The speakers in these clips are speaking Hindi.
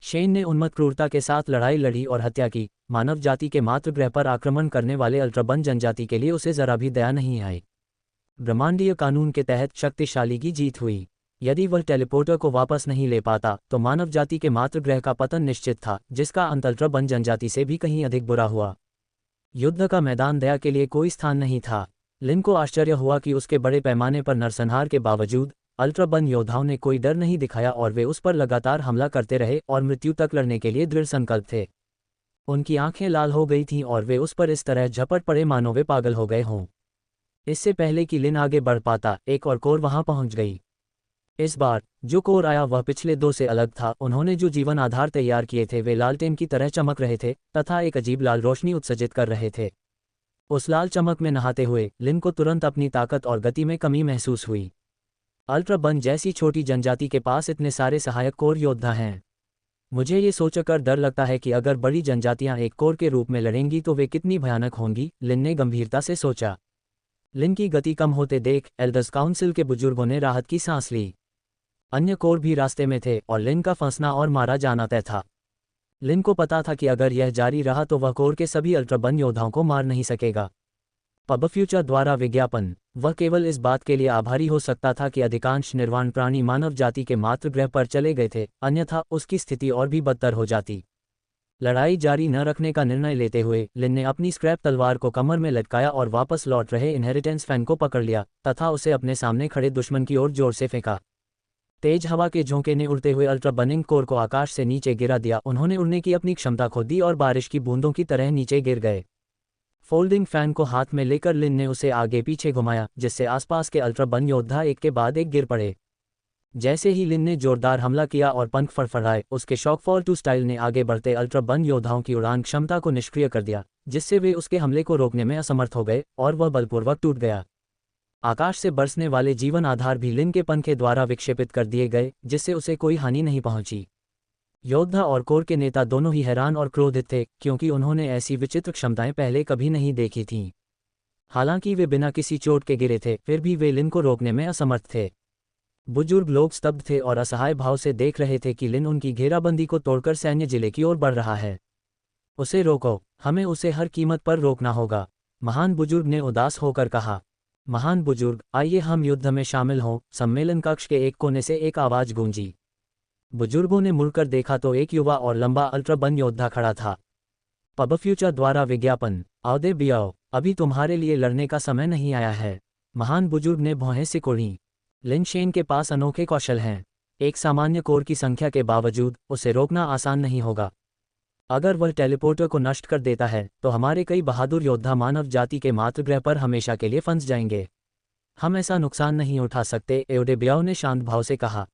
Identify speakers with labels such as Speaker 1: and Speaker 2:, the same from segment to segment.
Speaker 1: शेन ने उन्मत्त क्रूरता के साथ लड़ाई लड़ी और हत्या की। मानव जाति के मातृगृह पर आक्रमण करने वाले अल्ट्राबन जनजाति के लिए उसे जरा भी दया नहीं आई। ब्रह्मांडीय कानून के तहत शक्तिशाली की जीत हुई। यदि वह टेलीपोर्टर को वापस नहीं ले पाता तो मानव जाति के मातृगृह का पतन निश्चित था, जिसका अंत अल्ट्राबन जनजाति से भी कहीं अधिक बुरा हुआ। युद्ध का मैदान दया के लिए कोई स्थान नहीं था। लिन को आश्चर्य हुआ कि उसके बड़े पैमाने पर नरसंहार के बावजूद अल्ट्राबन योद्धाओं ने कोई डर नहीं दिखाया और वे उस पर लगातार हमला करते रहे और मृत्यु तक लड़ने के लिए दृढ़ संकल्प थे। उनकी आंखें लाल हो गई थीं और वे उस पर इस तरह झपट पड़े मानो वे पागल हो गए हों। इससे पहले कि लिन आगे बढ़ पाता, एक और कोर वहां पहुंच गई। इस बार जो कोर आया वह पिछले दो से अलग था। उन्होंने जो जीवन आधार तैयार किए थे वे लालटेन की तरह चमक रहे थे तथा एक अजीब लाल रोशनी उत्सर्जित कर रहे थे। उस लाल चमक में नहाते हुए लिन को तुरंत अपनी ताकत और गति में कमी महसूस हुई। अल्ट्राबन जैसी छोटी जनजाति के पास इतने सारे सहायक कोर योद्धा हैं। मुझे ये सोचकर डर लगता है कि अगर बड़ी जनजातियां एक कोर के रूप में लड़ेंगी तो वे कितनी भयानक होंगी, लिन ने गंभीरता से सोचा। लिन की गति कम होते देख एल्डर्स काउंसिल के बुजुर्गों ने राहत की सांस ली। अन्य कोर भी रास्ते में थे और लिन का फंसना और मारा जाना तय था। लिन को पता था कि अगर यह जारी रहा तो वह कोर के सभी अल्ट्राबन योद्धाओं को मार नहीं सकेगा। पब फ्यूचर द्वारा विज्ञापन। वह केवल इस बात के लिए आभारी हो सकता था कि अधिकांश निर्वाण प्राणी मानव जाति के मातृगृह पर चले गए थे, अन्यथा उसकी स्थिति और भी बदतर हो जाती। लड़ाई जारी न रखने का निर्णय लेते हुए लिन ने अपनी स्क्रैप तलवार को कमर में लटकाया और वापस लौट रहे इनहेरिटेंस फैन को पकड़ लिया तथा उसे अपने सामने खड़े दुश्मन की ओर जोर से फेंका। तेज हवा के झोंके ने उड़ते हुए अल्ट्राबनिंग कोर को आकाश से नीचे गिरा दिया। उन्होंने उड़ने की अपनी क्षमता खो दी और बारिश की बूंदों की तरह नीचे गिर गए। फोल्डिंग फैन को हाथ में लेकर लिन ने उसे आगे पीछे घुमाया, जिससे आसपास के अल्ट्राबन योद्धा एक के बाद एक गिर पड़े। जैसे ही लिन ने जोरदार हमला किया और पंख फड़फड़ाए, उसके शॉकफॉल 2 स्टाइल ने आगे बढ़ते अल्ट्राबन योद्धाओं की उड़ान क्षमता को निष्क्रिय कर दिया, जिससे वे उसके हमले को रोकने में असमर्थ हो गए और वह बलपूर्वक टूट गया। आकाश से बरसने वाले जीवन आधार भी लिन के पंखे द्वारा विक्षेपित कर दिए गए, जिससे उसे कोई हानि नहीं पहुंची। योद्धा और कोर के नेता दोनों ही हैरान और क्रोधित थे, क्योंकि उन्होंने ऐसी विचित्र क्षमताएं पहले कभी नहीं देखी थीं। हालांकि वे बिना किसी चोट के गिरे थे, फिर भी वे लिन को रोकने में असमर्थ थे। बुजुर्ग लोग स्तब्ध थे और असहाय भाव से देख रहे थे कि लिन उनकी घेराबंदी को तोड़कर सैन्य जिले की ओर बढ़ रहा है। उसे रोको, हमें उसे हर कीमत पर रोकना होगा, महान बुजुर्ग ने उदास होकर कहा। महान बुजुर्ग, आइए हम युद्ध में शामिल हों। सम्मेलन कक्ष के एक कोने से एक आवाज गूंजी। बुजुर्गों ने मुड़कर देखा तो एक युवा और लंबा अल्ट्राबन योद्धा खड़ा था। पब फ्यूचर द्वारा विज्ञापन। आओ बियाओ, अभी तुम्हारे लिए लड़ने का समय नहीं आया है, महान बुजुर्ग ने भौहें सिकोड़ी। लिन शेन के पास अनोखे कौशल हैं। एक सामान्य कोर की संख्या के बावजूद उसे रोकना आसान नहीं होगा। अगर वह टेलीपोर्टर को नष्ट कर देता है तो हमारे कई बहादुर योद्धा मानव जाति के मातृगृह पर हमेशा के लिए फंस जाएंगे। हम ऐसा नुकसान नहीं उठा सकते, एओडेबियाओ ने शांत भाव से कहा।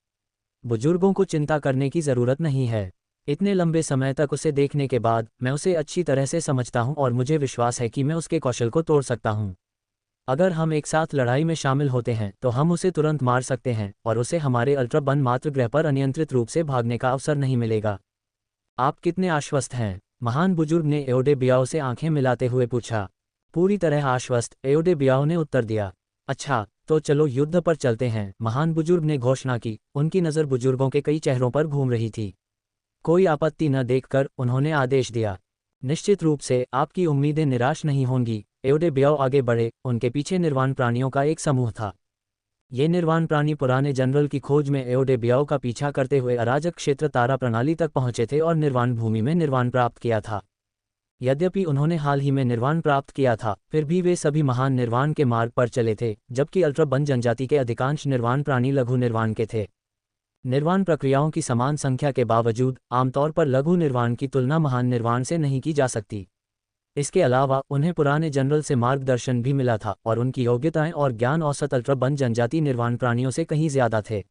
Speaker 1: बुजुर्गों को चिंता करने की जरूरत नहीं है। इतने लंबे समय तक उसे देखने के बाद मैं उसे अच्छी तरह से समझता हूं और मुझे विश्वास है कि मैं उसके कौशल को तोड़ सकता हूं। अगर हम एक साथ लड़ाई में शामिल होते हैं तो हम उसे तुरंत मार सकते हैं और उसे हमारे अल्ट्राबन मातृगृह पर अनियंत्रित रूप से भागने का अवसर नहीं मिलेगा। आप कितने आश्वस्त हैं? महान बुजुर्ग ने एओडेबियाओ से आंखें मिलाते हुए पूछा। पूरी तरह आश्वस्त, एओडेबियाओ ने उत्तर दिया। अच्छा, तो चलो युद्ध पर चलते हैं, महान बुजुर्ग ने घोषणा की। उनकी नज़र बुजुर्गों के कई चेहरों पर घूम रही थी। कोई आपत्ति न देखकर उन्होंने आदेश दिया। निश्चित रूप से आपकी उम्मीदें निराश नहीं होंगी। एओडेबियाओ आगे बढ़े। उनके पीछे निर्वाण प्राणियों का एक समूह था। ये निर्वाण प्राणी पुराने जनरल की खोज में एओडेबियाओ का पीछा करते हुए अराजक क्षेत्र तारा प्रणाली तक पहुंचे थे और निर्वाण भूमि में निर्वाण प्राप्त किया था। यद्यपि उन्होंने हाल ही में निर्वाण प्राप्त किया था, फिर भी वे सभी महान निर्वाण के मार्ग पर चले थे, जबकि अल्ट्राबन जनजाति के अधिकांश निर्वाण प्राणी लघु निर्वाण के थे। निर्वाण प्रक्रियाओं की समान संख्या के बावजूद आमतौर पर लघु निर्वाण की तुलना महान निर्वाण से नहीं की जा सकती। इसके अलावा उन्हें पुराने जनरल से मार्गदर्शन भी मिला था और उनकी योग्यताएं और ज्ञान औसत अल्ट्राबन जनजाति निर्वाण प्राणियों से कहीं ज्यादा थे।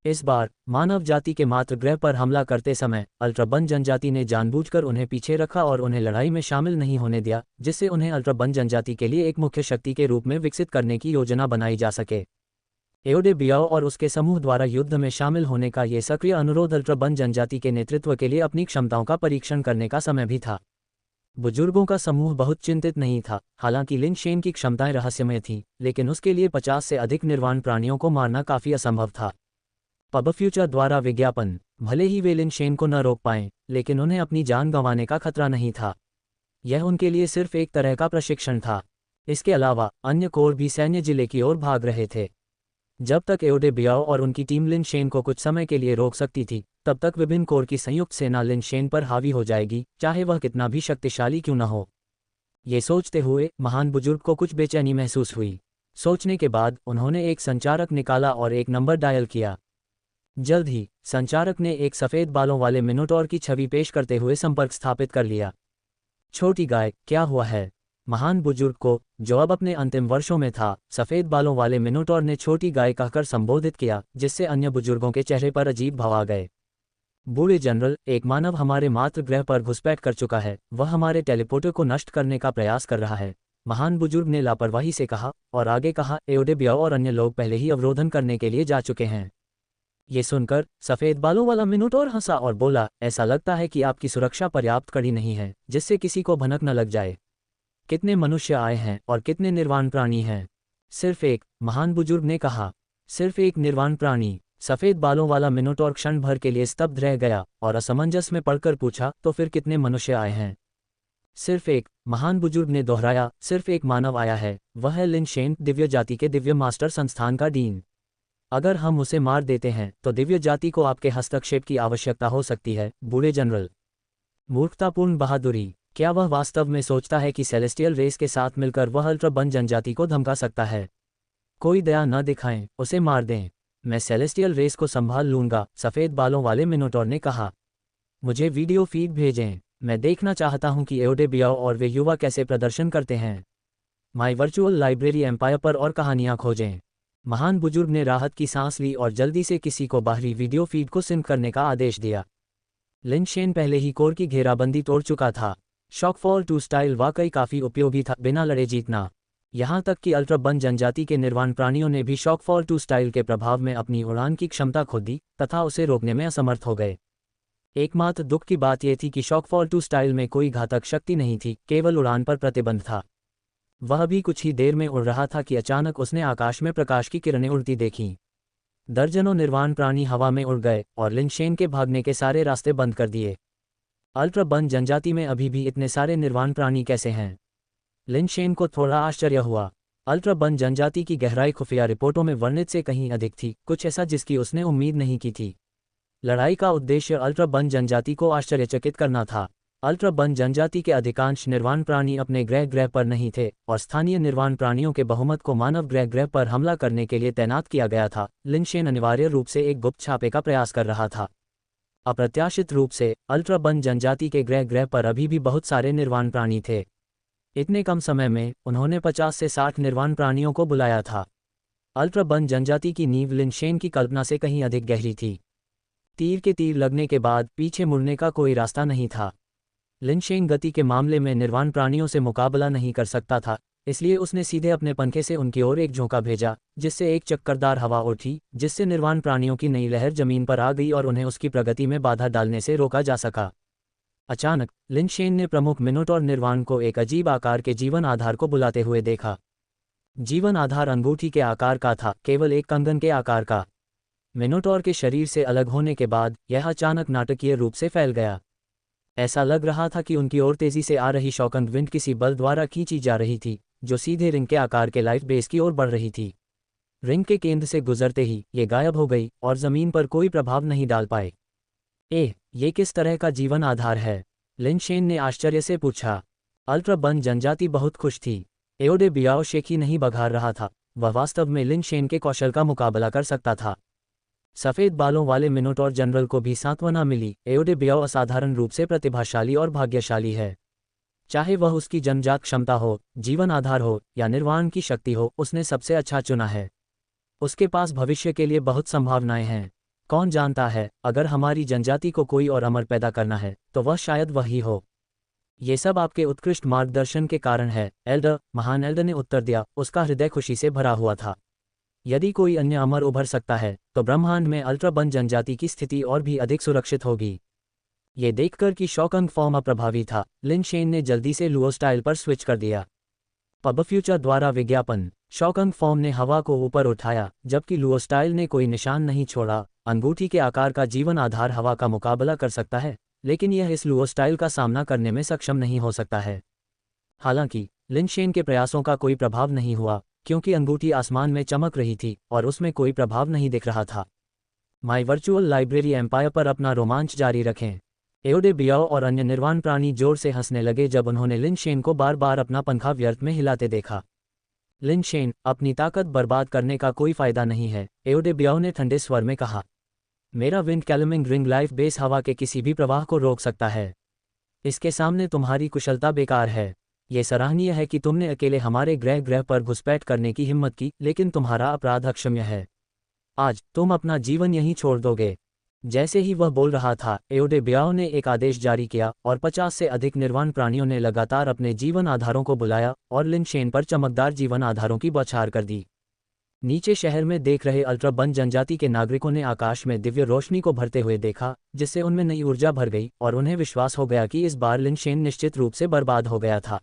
Speaker 1: इस बार मानव जाति के मातृगृह पर हमला करते समय अल्ट्राबन जनजाति ने जानबूझकर उन्हें पीछे रखा और उन्हें लड़ाई में शामिल नहीं होने दिया, जिससे उन्हें अल्ट्राबन जनजाति के लिए एक मुख्य शक्ति के रूप में विकसित करने की योजना बनाई जा सके। एओडेबियाओ और उसके समूह द्वारा युद्ध में शामिल होने का ये सक्रिय अनुरोध अल्ट्राबन जनजाति के नेतृत्व के लिए अपनी क्षमताओं का परीक्षण करने का समय भी था। बुजुर्गों का समूह बहुत चिंतित नहीं था। हालांकि लिन शेन की क्षमताएं रहस्यमय थीं, लेकिन उसके लिए 50 से अधिक निर्वाण प्राणियों को मारना काफी असंभव था। पब फ्यूचर द्वारा विज्ञापन। भले ही वे लिन शेन को न रोक पाएं, लेकिन उन्हें अपनी जान गंवाने का खतरा नहीं था। यह उनके लिए सिर्फ एक तरह का प्रशिक्षण था। इसके अलावा अन्य कोर भी सैन्य जिले की ओर भाग रहे थे। जब तक एओडे बियाओ और उनकी टीम लिन शेन को कुछ समय के लिए रोक सकती थी, तब तक विभिन्न कोर की संयुक्त सेना लिन शेन पर हावी हो जाएगी, चाहे वह कितना भी शक्तिशाली क्यों न हो। ये सोचते हुए महान बुजुर्ग को कुछ बेचैनी महसूस हुई। सोचने के बाद उन्होंने एक संचारक निकाला और एक नंबर डायल किया। जल्द ही संचारक ने एक सफ़ेद बालों वाले मिनोटॉर की छवि पेश करते हुए संपर्क स्थापित कर लिया। छोटी गाय, क्या हुआ है? महान बुजुर्ग को, जो अब अपने अंतिम वर्षों में था, सफ़ेद बालों वाले मिनोटॉर ने छोटी गाय कहकर संबोधित किया, जिससे अन्य बुजुर्गों के चेहरे पर अजीब भाव आ गए। बूढ़े जनरल, एक मानव हमारे मातृ ग्रह पर घुसपैठ कर चुका है। वह हमारे टेलीपोर्टर को नष्ट करने का प्रयास कर रहा है, महान बुजुर्ग ने लापरवाही से कहा, और आगे कहा, एओडे बियाओ और अन्य लोग पहले ही अवरोधन करने के लिए जा चुके हैं। ये सुनकर सफ़ेद बालों वाला मिनोटॉर हंसा और बोला, ऐसा लगता है कि आपकी सुरक्षा पर्याप्त कड़ी नहीं है, जिससे किसी को भनक न लग जाए। कितने मनुष्य आए हैं और कितने निर्वाण प्राणी हैं? सिर्फ एक, महान बुजुर्ग ने कहा। सिर्फ एक निर्वाण प्राणी? सफ़ेद बालों वाला मिनोटॉर क्षण भर के लिए स्तब्ध रह गया और असमंजस में पड़कर पूछा, तो फिर कितने मनुष्य आए हैं? सिर्फ एक, महान बुजुर्ग ने दोहराया। सिर्फ एक मानव आया है, वह है लिन शेन, दिव्य जाति के दिव्य मास्टर संस्थान का डीन। अगर हम उसे मार देते हैं तो दिव्य जाति को आपके हस्तक्षेप की आवश्यकता हो सकती है, बूढ़े जनरल। मूर्खतापूर्ण बहादुरी। क्या वह वास्तव में सोचता है कि सेलेस्टियल रेस के साथ मिलकर वह अल्ट्राबन जनजाति को धमका सकता है? कोई दया न दिखाएं, उसे मार दें। मैं सेलेस्टियल रेस को संभाल लूंगा, सफ़ेद बालों वाले मिनोटॉर ने कहा। मुझे वीडियो फीड भेजें, मैं देखना चाहता हूं कि एओडे बियाओ और वे युवा कैसे प्रदर्शन करते हैं। माई वर्चुअल लाइब्रेरी एम्पायर पर और कहानियां खोजें। महान बुजुर्ग ने राहत की सांस ली और जल्दी से किसी को बाहरी वीडियो फीड को सिंक करने का आदेश दिया। लिन शेन पहले ही कोर की घेराबंदी तोड़ चुका था। शॉकफॉल 2 स्टाइल वाकई काफ़ी उपयोगी था, बिना लड़े जीतना। यहाँ तक कि अल्ट्राबन जनजाति के निर्वाण प्राणियों ने भी शॉकफॉल 2 स्टाइल के प्रभाव में अपनी उड़ान की क्षमता खो दी तथा उसे रोकने में असमर्थ हो गए। एकमात्र दुख की बात यह थी कि शॉकफॉल 2 स्टाइल में कोई घातक शक्ति नहीं थी, केवल उड़ान पर प्रतिबंध था। वह भी कुछ ही देर में उड़ रहा था कि अचानक उसने आकाश में प्रकाश की किरणें उड़ती देखीं। दर्जनों निर्वाण प्राणी हवा में उड़ गए और लिन शेन के भागने के सारे रास्ते बंद कर दिए। अल्ट्राबन जनजाति में अभी भी इतने सारे निर्वाण प्राणी कैसे हैं? लिन शेन को थोड़ा आश्चर्य हुआ। अल्ट्राबन जनजाति की गहराई खुफिया रिपोर्टों में वर्णित से कहीं अधिक थी, कुछ ऐसा जिसकी उसने उम्मीद नहीं की थी। लड़ाई का उद्देश्य अल्ट्राबन जनजाति को आश्चर्यचकित करना था। अल्ट्राबन जनजाति के अधिकांश निर्वाण प्राणी अपने ग्रह पर नहीं थे और स्थानीय निर्वाण प्राणियों के बहुमत को मानव ग्रह पर हमला करने के लिए तैनात किया गया था। लिन शेन अनिवार्य रूप से एक गुप्त छापे का प्रयास कर रहा था। अप्रत्याशित रूप से अल्ट्राबन जनजाति के ग्रह पर अभी भी बहुत सारे निर्वाण प्राणी थे। इतने कम समय में उन्होंने 50 से 60 निर्वाण प्राणियों को बुलाया था। अल्ट्राबन जनजाति की नींव लिन शेन की कल्पना से कहीं अधिक गहरी थी। तीर के तीर लगने के बाद पीछे मुड़ने का कोई रास्ता नहीं था। लिन शेन गति के मामले में निर्वाण प्राणियों से मुकाबला नहीं कर सकता था, इसलिए उसने सीधे अपने पंखे से उनकी ओर एक झोंका भेजा, जिससे एक चक्करदार हवा उठी, जिससे निर्वाण प्राणियों की नई लहर जमीन पर आ गई और उन्हें उसकी प्रगति में बाधा डालने से रोका जा सका। अचानक लिन शेन ने प्रमुख मिनोटॉर निर्वाण को एक अजीब आकार के जीवन आधार को बुलाते हुए देखा। जीवन आधार अंगूठी के आकार का था, केवल एक कंगन के आकार का। मिनोटॉर के शरीर से अलग होने के बाद यह अचानक नाटकीय रूप से फैल गया। ऐसा लग रहा था कि उनकी ओर तेजी से आ रही शॉकंग विंड किसी बल द्वारा खींची जा रही थी, जो सीधे रिंग के आकार के लाइफ बेस की ओर बढ़ रही थी। रिंग के केंद्र से गुजरते ही ये गायब हो गई और जमीन पर कोई प्रभाव नहीं डाल पाए। ये किस तरह का जीवन आधार है? लिन शेन ने आश्चर्य से पूछा। अल्ट्राबन जनजाति बहुत खुश थी। एओडे बियाओ शेखी नहीं बघार रहा था, वह वास्तव में लिन शेन के कौशल का मुकाबला कर सकता था। सफ़ेद बालों वाले मिनोटॉर जनरल को भी सांत्वना मिली। एओडे बियाओ असाधारण रूप से प्रतिभाशाली और भाग्यशाली है। चाहे वह उसकी जन्मजात क्षमता हो, जीवन आधार हो या निर्वाण की शक्ति हो, उसने सबसे अच्छा चुना है। उसके पास भविष्य के लिए बहुत संभावनाएं हैं। कौन जानता है, अगर हमारी जनजाति को कोई और अमर पैदा करना है तो वह शायद वही हो। ये सब आपके उत्कृष्ट मार्गदर्शन के कारण है, एल्डर, महान एल्डर ने उत्तर दिया। उसका हृदय खुशी से भरा हुआ था। यदि कोई अन्य अमर उभर सकता है तो ब्रह्मांड में अल्ट्राबन जनजाति की स्थिति और भी अधिक सुरक्षित होगी। ये देखकर कि शॉकंग फॉर्म अप्रभावी था, लिन शेन ने जल्दी से लुओ स्टाइल पर स्विच कर दिया। पब फ्यूचर द्वारा विज्ञापन। शॉकंग फॉर्म ने हवा को ऊपर उठाया, जबकि लुओ स्टाइल ने कोई निशान नहीं छोड़ा अंगूठी के आकार का जीवन आधार हवा का मुकाबला कर सकता है, लेकिन यह इस लुओ स्टाइल का सामना करने में सक्षम नहीं हो सकता है। हालांकि लिनशेन के प्रयासों का कोई प्रभाव नहीं हुआ, क्योंकि अंगूठी आसमान में चमक रही थी और उसमें कोई प्रभाव नहीं दिख रहा था। माई वर्चुअल लाइब्रेरी एम्पायर पर अपना रोमांच जारी रखें। एओडे बियाओ और अन्य निर्वाण प्राणी जोर से हंसने लगे जब उन्होंने लिनशेन को बार बार अपना पंखा व्यर्थ में हिलाते देखा। लिनशेन, अपनी ताकत बर्बाद करने का कोई फायदा नहीं है, एओडे बियाओ ने ठंडे स्वर में कहा। मेरा विंड कैलमिंग रिंग लाइफ बेस हवा के किसी भी प्रवाह को रोक सकता है। इसके सामने तुम्हारी कुशलता बेकार है। ये सराहनीय है कि तुमने अकेले हमारे ग्रह पर घुसपैठ करने की हिम्मत की, लेकिन तुम्हारा अपराध अक्षम्य है। आज तुम अपना जीवन यहीं छोड़ दोगे। जैसे ही वह बोल रहा था, एओडे बियाओ ने एक आदेश जारी किया और 50 से अधिक निर्वाण प्राणियों ने लगातार अपने जीवन आधारों को बुलाया और लिनशेन पर चमकदार जीवन आधारों की बौछार कर दी। नीचे शहर में देख रहे अल्ट्राबन जनजाति के नागरिकों ने आकाश में दिव्य रोशनी को भरते हुए देखा, जिससे उनमें नई ऊर्जा भर गई और उन्हें विश्वास हो गया कि इस बार लिनशेन निश्चित रूप से बर्बाद हो गया था।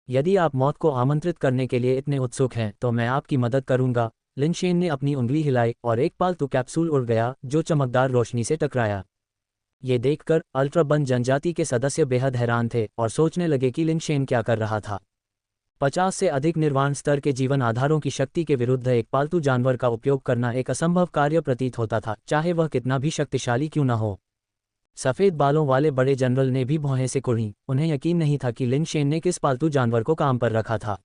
Speaker 1: यदि आप मौत को आमंत्रित करने के लिए इतने उत्सुक हैं तो मैं आपकी मदद करूंगा। लिनशेन ने अपनी उंगली हिलाई और एक पालतू कैप्सूल उड़ गया जो चमकदार रोशनी से टकराया। ये देखकर अल्ट्राबन जनजाति के सदस्य बेहद हैरान थे और सोचने लगे कि लिनशेन क्या कर रहा था। 50 से अधिक निर्वाण स्तर के जीवन आधारों की शक्ति के विरुद्ध एक पालतू जानवर का उपयोग करना एक असंभव कार्य प्रतीत होता था, चाहे वह कितना भी शक्तिशाली क्यों न हो। सफ़ेद बालों वाले बड़े जनरल ने भी भौहें से कुढ़ी। उन्हें यकीन नहीं था कि लिनशेन ने किस पालतू जानवर को काम पर रखा था।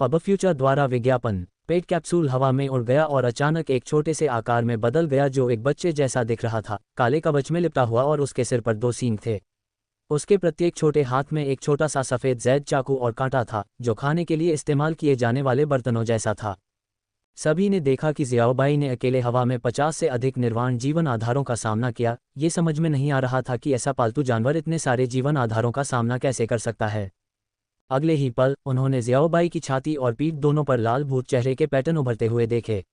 Speaker 1: पब फ्यूचर द्वारा विज्ञापन। पेट कैप्सूल हवा में उड़ गया और अचानक एक छोटे से आकार में बदल गया जो एक बच्चे जैसा दिख रहा था, काले कवच में लिपटा हुआ और उसके सिर पर 2 सींग थे। उसके प्रत्येक छोटे हाथ में एक छोटा सा सफ़ेद जैद चाकू और कांटा था, जो खाने के लिए इस्तेमाल किए जाने वाले बर्तनों जैसा था। सभी ने देखा कि ज़ियाओबाई ने अकेले हवा में 50 से अधिक निर्वाण जीवन आधारों का सामना किया। ये समझ में नहीं आ रहा था कि ऐसा पालतू जानवर इतने सारे जीवन आधारों का सामना कैसे कर सकता है। अगले ही पल उन्होंने ज़ियाओबाई की छाती और पीठ दोनों पर लाल भूत चेहरे के पैटर्न उभरते हुए देखे।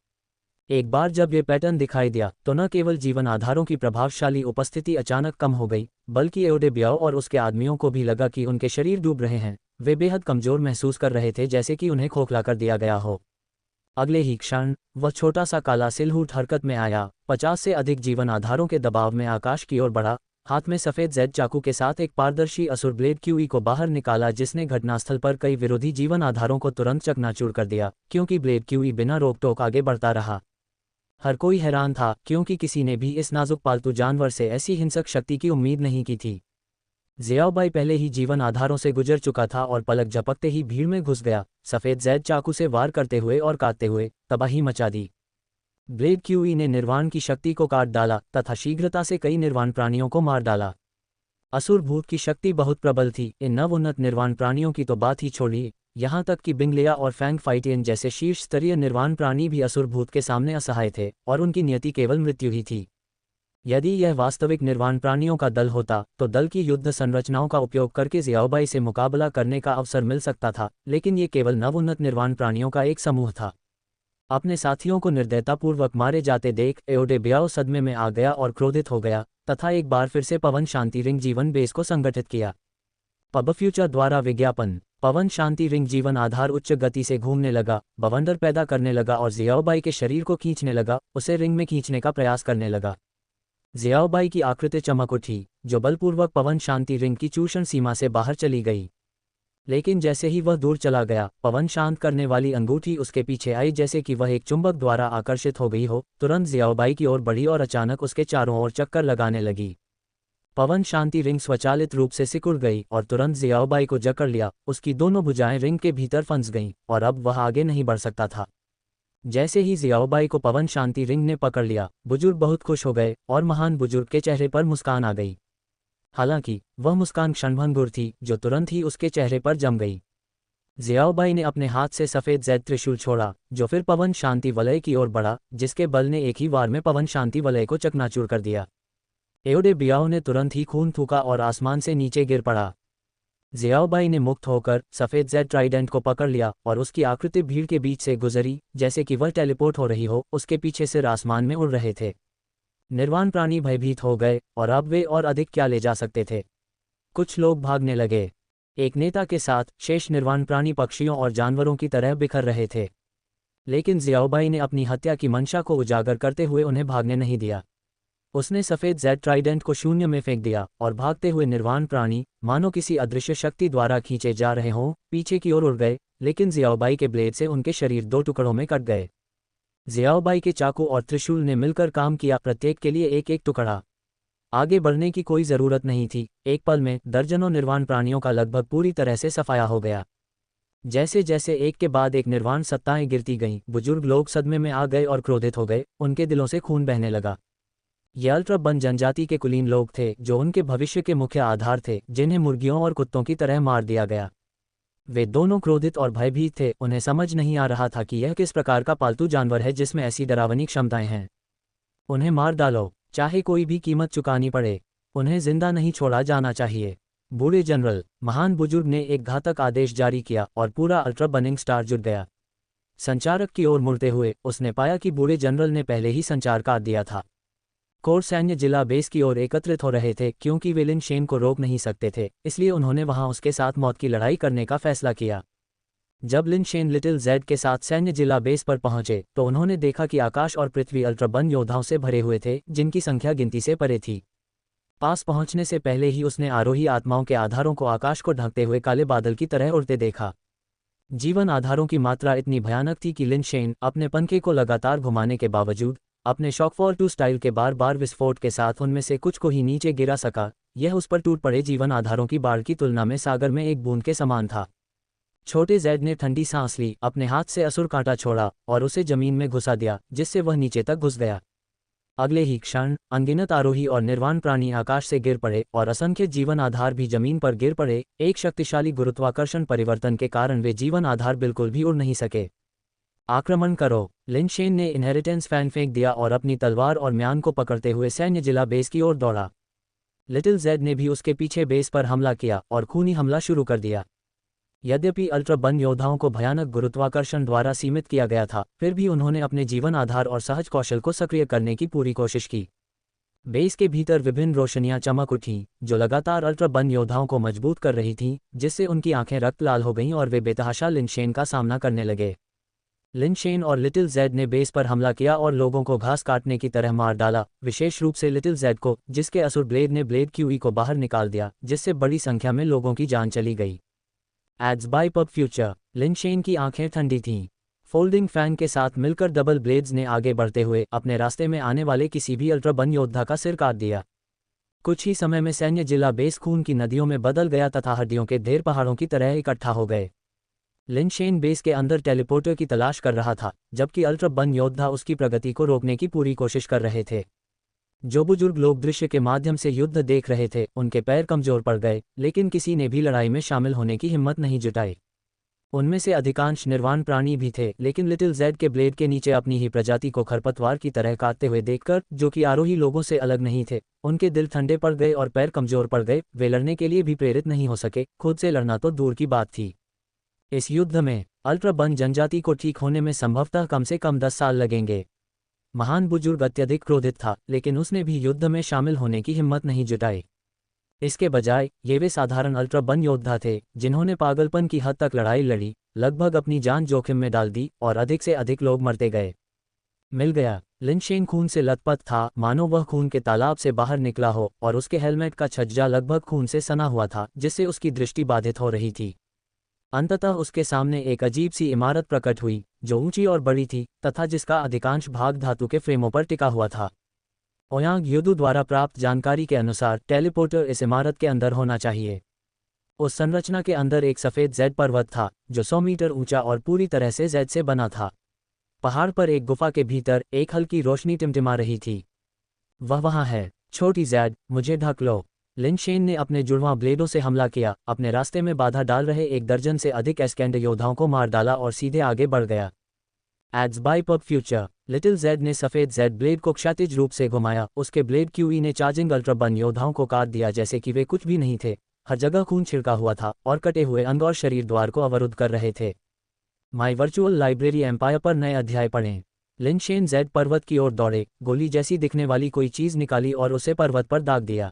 Speaker 1: एक बार जब ये पैटर्न दिखाई दिया तो न केवल जीवन आधारों की प्रभावशाली उपस्थिति अचानक कम हो गई, बल्कि एओडे बियाओ और उसके आदमियों को भी लगा कि उनके शरीर डूब रहे हैं। वे बेहद कमज़ोर महसूस कर रहे थे, जैसे कि उन्हें खोखला कर दिया गया हो। अगले ही क्षण वह छोटा सा काला सिलहूट हरकत में आया, 50 से अधिक जीवन आधारों के दबाव में आकाश की ओर बढ़ा, हाथ में सफ़ेद जेड चाकू के साथ एक पारदर्शी असुर ब्लेड क्यूई को बाहर निकाला, जिसने घटनास्थल पर कई विरोधी जीवन आधारों को तुरंत चकनाचूर कर दिया, क्योंकि ब्लेड क्यूई बिना रोक टोक आगे बढ़ता रहा। हर कोई हैरान था, क्योंकि किसी ने भी इस नाजुक पालतू जानवर से ऐसी हिंसक शक्ति की उम्मीद नहीं की थी। ज़ियाओबाई पहले ही जीवन आधारों से गुजर चुका था और पलक झपकते ही भीड़ में घुस गया, सफ़ेद जैद चाकू से वार करते हुए और काटते हुए तबाही मचा दी। ब्लेड क्यूई ने निर्वाण की शक्ति को काट डाला तथा शीघ्रता से कई निर्वाण प्राणियों को मार डाला। असुर भूत की शक्ति बहुत प्रबल थी। इन नवोन्नत निर्वाण प्राणियों की तो बात ही छोड़िए, यहाँ तक कि बिंगलिया और फैंग फाइटियन जैसे शीर्ष स्तरीय निर्वाण प्राणी भी असुर भूत के सामने असहाय थे और उनकी नियति केवल मृत्यु ही थी। यदि यह वास्तविक निर्वाण प्राणियों का दल होता तो दल की युद्ध संरचनाओं का उपयोग करके ज़ियाओबाई से मुकाबला करने का अवसर मिल सकता था, लेकिन ये केवल नवोन्नत निर्वाण प्राणियों का एक समूह था। अपने साथियों को निर्दयतापूर्वक मारे जाते देख एओडे बियाओ सदमे में आ गया और क्रोधित हो गया तथा एक बार फिर से पवन शांति रिंग जीवन बेस को संगठित किया। पब फ्यूचर द्वारा विज्ञापन। पवन शांति रिंग जीवन आधार उच्च गति से घूमने लगा, बवंडर पैदा करने लगा और ज़ियाओबाई के शरीर को खींचने लगा, उसे रिंग में खींचने का प्रयास करने लगा। ज़ियाओबाई की आकृति चमक उठी, जो बलपूर्वक पवन शांति रिंग की चूषण सीमा से बाहर चली गई। लेकिन जैसे ही वह दूर चला गया, पवन शांत करने वाली अंगूठी उसके पीछे आई, जैसे कि वह एक चुंबक द्वारा आकर्षित हो गई हो। तुरंत ज़ियाओबाई की ओर बढ़ी और अचानक उसके चारों ओर चक्कर लगाने लगी। पवन शांति रिंग स्वचालित रूप से सिकुड़ गई और तुरंत ज़ियाओबाई को जकड़ लिया। उसकी दोनों भुजाएं रिंग के भीतर फंस गईं और अब वह आगे नहीं बढ़ सकता था। जैसे ही ज़ियाओबाई को पवन शांति रिंग ने पकड़ लिया, बुजुर्ग बहुत खुश हो गए और महान बुजुर्ग के चेहरे पर मुस्कान आ गई। हालांकि वह मुस्कान क्षणभंगुर थी, जो तुरंत ही उसके चेहरे पर जम गई। ज़ियाओबाई ने अपने हाथ से सफ़ेद जैद त्रिशूल छोड़ा, जो फिर पवन शांति वलय की ओर बढ़ा, जिसके बल ने एक ही वार में पवन शांति वलय को चकनाचूर कर दिया। एओडे बियाओ ने तुरंत ही खून थूका और आसमान से नीचे गिर पड़ा। ज़ियाओबाई ने मुक्त होकर सफ़ेद जेड ट्राइडेंट को पकड़ लिया और उसकी आकृति भीड़ के बीच से गुजरी, जैसे कि वह टेलीपोर्ट हो रही हो। उसके पीछे सिर आसमान में उड़ रहे थे। निर्वाण प्राणी भयभीत हो गए और अब वे और अधिक क्या ले जा सकते थे। कुछ लोग भागने लगे। एक नेता के साथ शेष निर्वाण प्राणी पक्षियों और जानवरों की तरह बिखर रहे थे। लेकिन ज़ियाओबाई ने अपनी हत्या की मंशा को उजागर करते हुए उन्हें भागने नहीं दिया। उसने सफ़ेद जेड ट्राइडेंट को शून्य में फेंक दिया और भागते हुए निर्वाण प्राणी, मानो किसी अदृश्य शक्ति द्वारा खींचे जा रहे हों, पीछे की ओर उड़ गए, लेकिन ज़ियाओबाई के ब्लेड से उनके शरीर 2 टुकड़ों में कट गए। ज़ियाओबाई के चाकू और त्रिशूल ने मिलकर काम किया, प्रत्येक के लिए एक एक टुकड़ा। आगे बढ़ने की कोई ज़रूरत नहीं थी, एक पल में दर्जनों निर्वाण प्राणियों का लगभग पूरी तरह से सफाया हो गया। जैसे जैसे एक के बाद एक निर्वाण सत्ताएं गिरती गईं, बुजुर्ग लोग सदमे में आ गए और क्रोधित हो गए, उनके दिलों से खून बहने लगा। ये अल्ट्राबन जनजाति के कुलीन लोग थे जो उनके भविष्य के मुख्य आधार थे, जिन्हें मुर्गियों और कुत्तों की तरह मार दिया गया। वे दोनों क्रोधित और भयभीत थे, उन्हें समझ नहीं आ रहा था कि यह किस प्रकार का पालतू जानवर है जिसमें ऐसी डरावनी क्षमताएं हैं। उन्हें मार डालो, चाहे कोई भी कीमत चुकानी पड़े। उन्हें जिंदा नहीं छोड़ा जाना चाहिए। बूढ़े जनरल, महान बुजुर्ग ने एक घातक आदेश जारी किया और पूरा अल्ट्रा बनिंग स्टार जुट गया। संचारक की ओर मुड़ते हुए उसने पाया कि बूढ़े जनरल ने पहले ही संचार काट दिया था। कोर सैन्य जिला बेस की ओर एकत्रित हो रहे थे, क्योंकि वे लिन शेन को रोक नहीं सकते थे, इसलिए उन्होंने वहां उसके साथ मौत की लड़ाई करने का फैसला किया। जब लिन शेन लिटिल जेड के साथ सैन्य जिला बेस पर पहुंचे तो उन्होंने देखा कि आकाश और पृथ्वी अल्ट्राबन योद्धाओं से भरे हुए थे, जिनकी संख्या गिनती से परे थी। पास पहुंचने से पहले ही उसने आरोही आत्माओं के आधारों को आकाश को ढकते हुए काले बादल की तरह उड़ते देखा। जीवन आधारों की मात्रा इतनी भयानक थी कि लिन शेन अपने पंखे को लगातार घुमाने के बावजूद अपने शॉकफॉल 2 स्टाइल के बार बार विस्फोट के साथ उनमें से कुछ को ही नीचे गिरा सका। यह उस पर टूट पड़े जीवन आधारों की बाढ़ की तुलना में सागर में एक बूंद के समान था। छोटे जेड ने ठंडी सांस ली, अपने हाथ से असुर कांटा छोड़ा और उसे जमीन में घुसा दिया, जिससे वह नीचे तक घुस गया। अगले ही क्षण अनगिनत आरोही और निर्वाण प्राणी आकाश से गिर पड़े और असंख्य जीवन आधार भी जमीन पर गिर पड़े। एक शक्तिशाली गुरुत्वाकर्षण परिवर्तन के कारण वे जीवन आधार बिल्कुल भी उड़ नहीं सके। आक्रमण करो, लिन शेन ने इनहेरिटेंस फैन फेंक दिया और अपनी तलवार और म्यान को पकड़ते हुए सैन्य जिला बेस की ओर दौड़ा। लिटिल जेड ने भी उसके पीछे बेस पर हमला किया और खूनी हमला शुरू कर दिया। यद्यपि अल्ट्राबन योद्धाओं को भयानक गुरुत्वाकर्षण द्वारा सीमित किया गया था, फिर भी उन्होंने अपने जीवन आधार और सहज कौशल को सक्रिय करने की पूरी कोशिश की। बेस के भीतर विभिन्न रोशनियां चमक उठीं, जो लगातार अल्ट्राबन योद्धाओं को मजबूत कर रही थीं, जिससे उनकी आंखें रक्त लाल हो गईं और वे बेतहाशा लिन शेन का सामना करने लगे। लिन शेन और लिटिल जेड ने बेस पर हमला किया और लोगों को घास काटने की तरह मार डाला, विशेष रूप से लिटिल जेड को, जिसके असुर ब्लेड ने ब्लेड क्यूई को बाहर निकाल दिया, जिससे बड़ी संख्या में लोगों की जान चली गई। Ads by pub future. Lin Shen की आंखें ठंडी थीं। फोल्डिंग फैन के साथ मिलकर डबल ब्लेड्स ने आगे बढ़ते हुए अपने रास्ते में आने वाले किसी भी अल्ट्राबन योद्धा का सिर काट दिया। कुछ ही समय में सैन्य जिला बेस खून की नदियों में बदल गया तथा हड्डियों के ढेर पहाड़ों की तरह इकट्ठा हो गए। लिन शेन बेस के अंदर टेलीपोर्टर की तलाश कर रहा था, जबकि अल्ट्राबन योद्धा उसकी प्रगति को रोकने की पूरी कोशिश कर रहे थे। जो बुजुर्ग लोग दृश्य के माध्यम से युद्ध देख रहे थे, उनके पैर कमजोर पड़ गए, लेकिन किसी ने भी लड़ाई में शामिल होने की हिम्मत नहीं जुटाई। उनमें से अधिकांश निर्वाण प्राणी भी थे, लेकिन लिटिल जेड के ब्लेड के नीचे अपनी ही प्रजाति को खरपतवार की तरह काटते हुए देखकर, जो कि आरोही लोगों से अलग नहीं थे, उनके दिल ठंडे पड़ गए और पैर कमजोर पड़ गए। वे लड़ने के लिए भी प्रेरित नहीं हो सके, खुद से लड़ना तो दूर की बात थी। इस युद्ध में अल्ट्राबन जनजाति को ठीक होने में संभवतः कम से कम 10 साल लगेंगे। महान बुजुर्ग अत्यधिक क्रोधित था, लेकिन उसने भी युद्ध में शामिल होने की हिम्मत नहीं जुटाई। इसके बजाय ये वे साधारण अल्ट्राबन योद्धा थे, जिन्होंने पागलपन की हद तक लड़ाई लड़ी, लगभग अपनी जान जोखिम में डाल दी और अधिक से अधिक लोग मरते गए। मिल गया। लिन शेन खून से लथपथ था, मानो वह खून के तालाब से बाहर निकला हो, और उसके हेलमेट का छज्जा लगभग खून से सना हुआ था, जिससे उसकी दृष्टि बाधित हो रही थी। अंततः उसके सामने एक अजीब सी इमारत प्रकट हुई, जो ऊंची और बड़ी थी तथा जिसका अधिकांश भाग धातु के फ्रेमों पर टिका हुआ था। ओयांग योदू द्वारा प्राप्त जानकारी के अनुसार टेलीपोर्टर इस इमारत के अंदर होना चाहिए। उस संरचना के अंदर एक सफ़ेद जेड पर्वत था, जो 100 मीटर ऊंचा और पूरी तरह से जेड से बना था। पहाड़ पर एक गुफा के भीतर एक हल्की रोशनी टिमटिमा रही थी। वह वहाँ है। छोटी जेड, मुझे ढक लो। लिन शेन ने अपने जुड़वां ब्लेडों से हमला किया, अपने रास्ते में बाधा डाल रहे 1 दर्जन से अधिक एस्केंड योद्धाओं को मार डाला और सीधे आगे बढ़ गया। Ads by pub future. Little jade ने सफ़ेद जेड ब्लेड को क्षैतिज रूप से घुमाया, उसके ब्लेड क्यूई ने चार्जिंग अल्ट्राबन योद्धाओं को काट दिया जैसे कि वे कुछ भी नहीं थे। हर जगह खून छिड़का हुआ था और कटे हुए अंग और शरीर द्वार को अवरुद्ध कर रहे थे। माई वर्चुअल लाइब्रेरी एम्पायर पर नए अध्याय पढ़ें। लिन शेन जेड पर्वत की ओर दौड़े, गोली जैसी दिखने वाली कोई चीज़ निकाली और उसे पर्वत पर दाग दिया।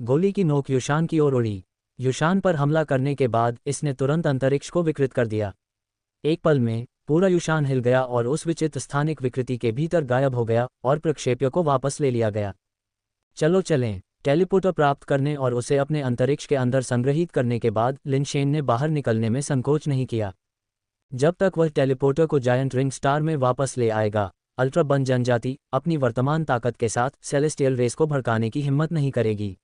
Speaker 1: गोली की नोक युशान की ओर उड़ी। युशान पर हमला करने के बाद इसने तुरंत अंतरिक्ष को विकृत कर दिया। एक पल में पूरा युशान हिल गया और उस विचित्र स्थानिक विकृति के भीतर गायब हो गया और प्रक्षेप्य को वापस ले लिया गया। चलो चलें। टेलीपोर्टर प्राप्त करने और उसे अपने अंतरिक्ष के अंदर संग्रहित करने के बाद लिन शेन ने बाहर निकलने में संकोच नहीं किया। जब तक वह टेलीपोर्टर को जायंट रिंग स्टार में वापस ले आएगा, अल्ट्रा बन जनजाति अपनी वर्तमान ताकत के साथ सेलेस्टियल रेस को भड़काने की हिम्मत नहीं करेगी।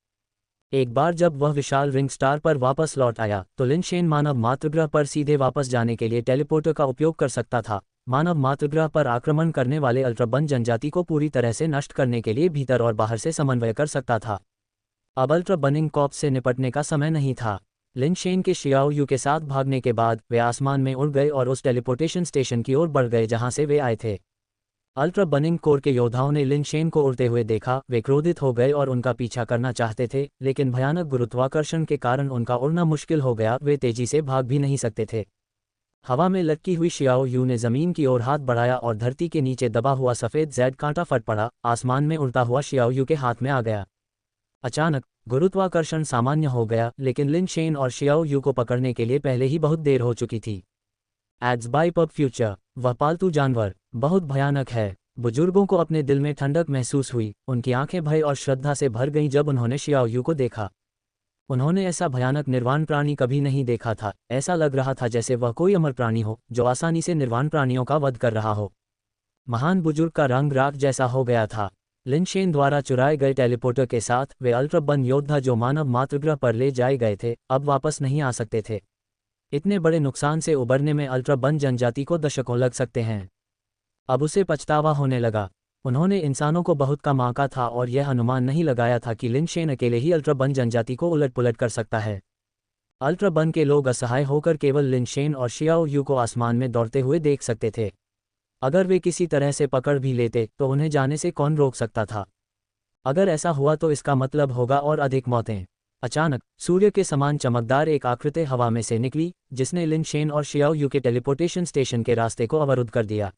Speaker 1: एक बार जब वह विशाल रिंग स्टार पर वापस लौट आया तो लिन शेन मानव मातृग्रह पर सीधे वापस जाने के लिए टेलीपोर्टर का उपयोग कर सकता था। मानव मातृग्रह पर आक्रमण करने वाले अल्ट्रा बन जनजाति को पूरी तरह से नष्ट करने के लिए भीतर और बाहर से समन्वय कर सकता था। अब अल्ट्रा बनिंग कॉर्प्स से निपटने का समय नहीं था। लिन शेन के शियाओ यू के साथ भागने के बाद वे आसमान में उड़ गए और उस टेलीपोर्टेशन स्टेशन की ओर बढ़ गए जहां से वे आए थे। अल्ट्रा बनिंग कोर के योद्धाओं ने लिन शेन को उड़ते हुए देखा। वे क्रोधित हो गए और उनका पीछा करना चाहते थे, लेकिन भयानक गुरुत्वाकर्षण के कारण उनका उड़ना मुश्किल हो गया। वे तेजी से भाग भी नहीं सकते थे। हवा में लटकी हुई शियाओ यू ने जमीन की ओर हाथ बढ़ाया और धरती के नीचे दबा हुआ सफ़ेद जेड कांटा फट पड़ा। आसमान में उड़ता हुआ शियाओ यू के हाथ में आ गया। अचानक गुरुत्वाकर्षण सामान्य हो गया, लेकिन लिन शेन और शियाओ यू को पकड़ने के लिए पहले ही बहुत देर हो चुकी थी। Ads by pub future. वह पालतू जानवर बहुत भयानक है। बुजुर्गों को अपने दिल में ठंडक महसूस हुई। उनकी आंखें भय और श्रद्धा से भर गईं जब उन्होंने शियाओ यू को देखा। उन्होंने ऐसा भयानक निर्वाण प्राणी कभी नहीं देखा था। ऐसा लग रहा था जैसे वह कोई अमर प्राणी हो जो आसानी से निर्वाण प्राणियों का वध कर रहा हो। महान बुजुर्ग का रंग राख जैसा हो गया था। लिन शेन द्वारा चुराए गए टेलीपोर्टर के साथ वे अल्ट्रा बन योद्धा जो मानव मातृग्रह पर ले जाए गए थे अब वापस नहीं आ सकते थे। इतने बड़े नुकसान से उबरने में अल्ट्रा बन जनजाति को दशकों लग सकते हैं। अब उसे पछतावा होने लगा। उन्होंने इंसानों को बहुत कम आंका था और यह अनुमान नहीं लगाया था कि लिन शेन अकेले ही अल्ट्रा बन जनजाति को उलट पुलट कर सकता है। अल्ट्रा बन के लोग असहाय होकर केवल लिन शेन और शियाओ यू को आसमान में दौड़ते हुए देख सकते थे। अगर वे किसी तरह से पकड़ भी लेते तो उन्हें जाने से कौन रोक सकता था। अगर ऐसा हुआ तो इसका मतलब होगा और अधिक मौतें। अचानक सूर्य के समान चमकदार एक आकृति हवा में से निकली जिसने लिन शेन और शियाओ यू के टेलीपोर्टेशन स्टेशन के रास्ते को अवरुद्ध कर दिया।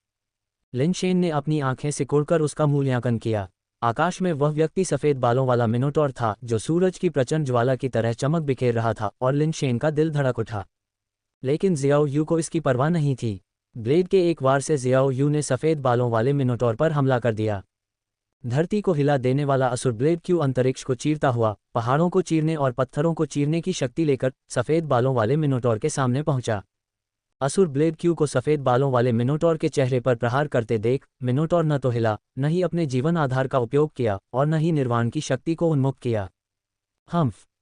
Speaker 1: लिन शेन ने अपनी आंखें सिकुड़कर उसका मूल्यांकन किया। आकाश में वह व्यक्ति सफ़ेद बालों वाला मिनोटॉर था जो सूरज की प्रचंड ज्वाला की तरह चमक बिखेर रहा था और लिन शेन का दिल धड़क उठा। लेकिन जियाओ यू को इसकी परवाह नहीं थी। ब्लेड के एक वार से जियाओ यू ने सफ़ेद बालों वाले मिनोटॉर पर हमला कर दिया। धरती को हिला देने वाला असुर ब्लेड क्यू अंतरिक्ष को चीरता हुआ पहाड़ों को चीरने और पत्थरों को चीरने की शक्ति लेकर सफ़ेद बालों वाले मिनोटॉर के सामने पहुंचा। असुर ब्लेड क्यू को सफ़ेद बालों वाले मिनोटॉर के चेहरे पर प्रहार करते देख मिनोटॉर न तो हिला, न ही अपने जीवन आधार का उपयोग किया और न ही निर्वाण की शक्ति को उन्मुक्त किया।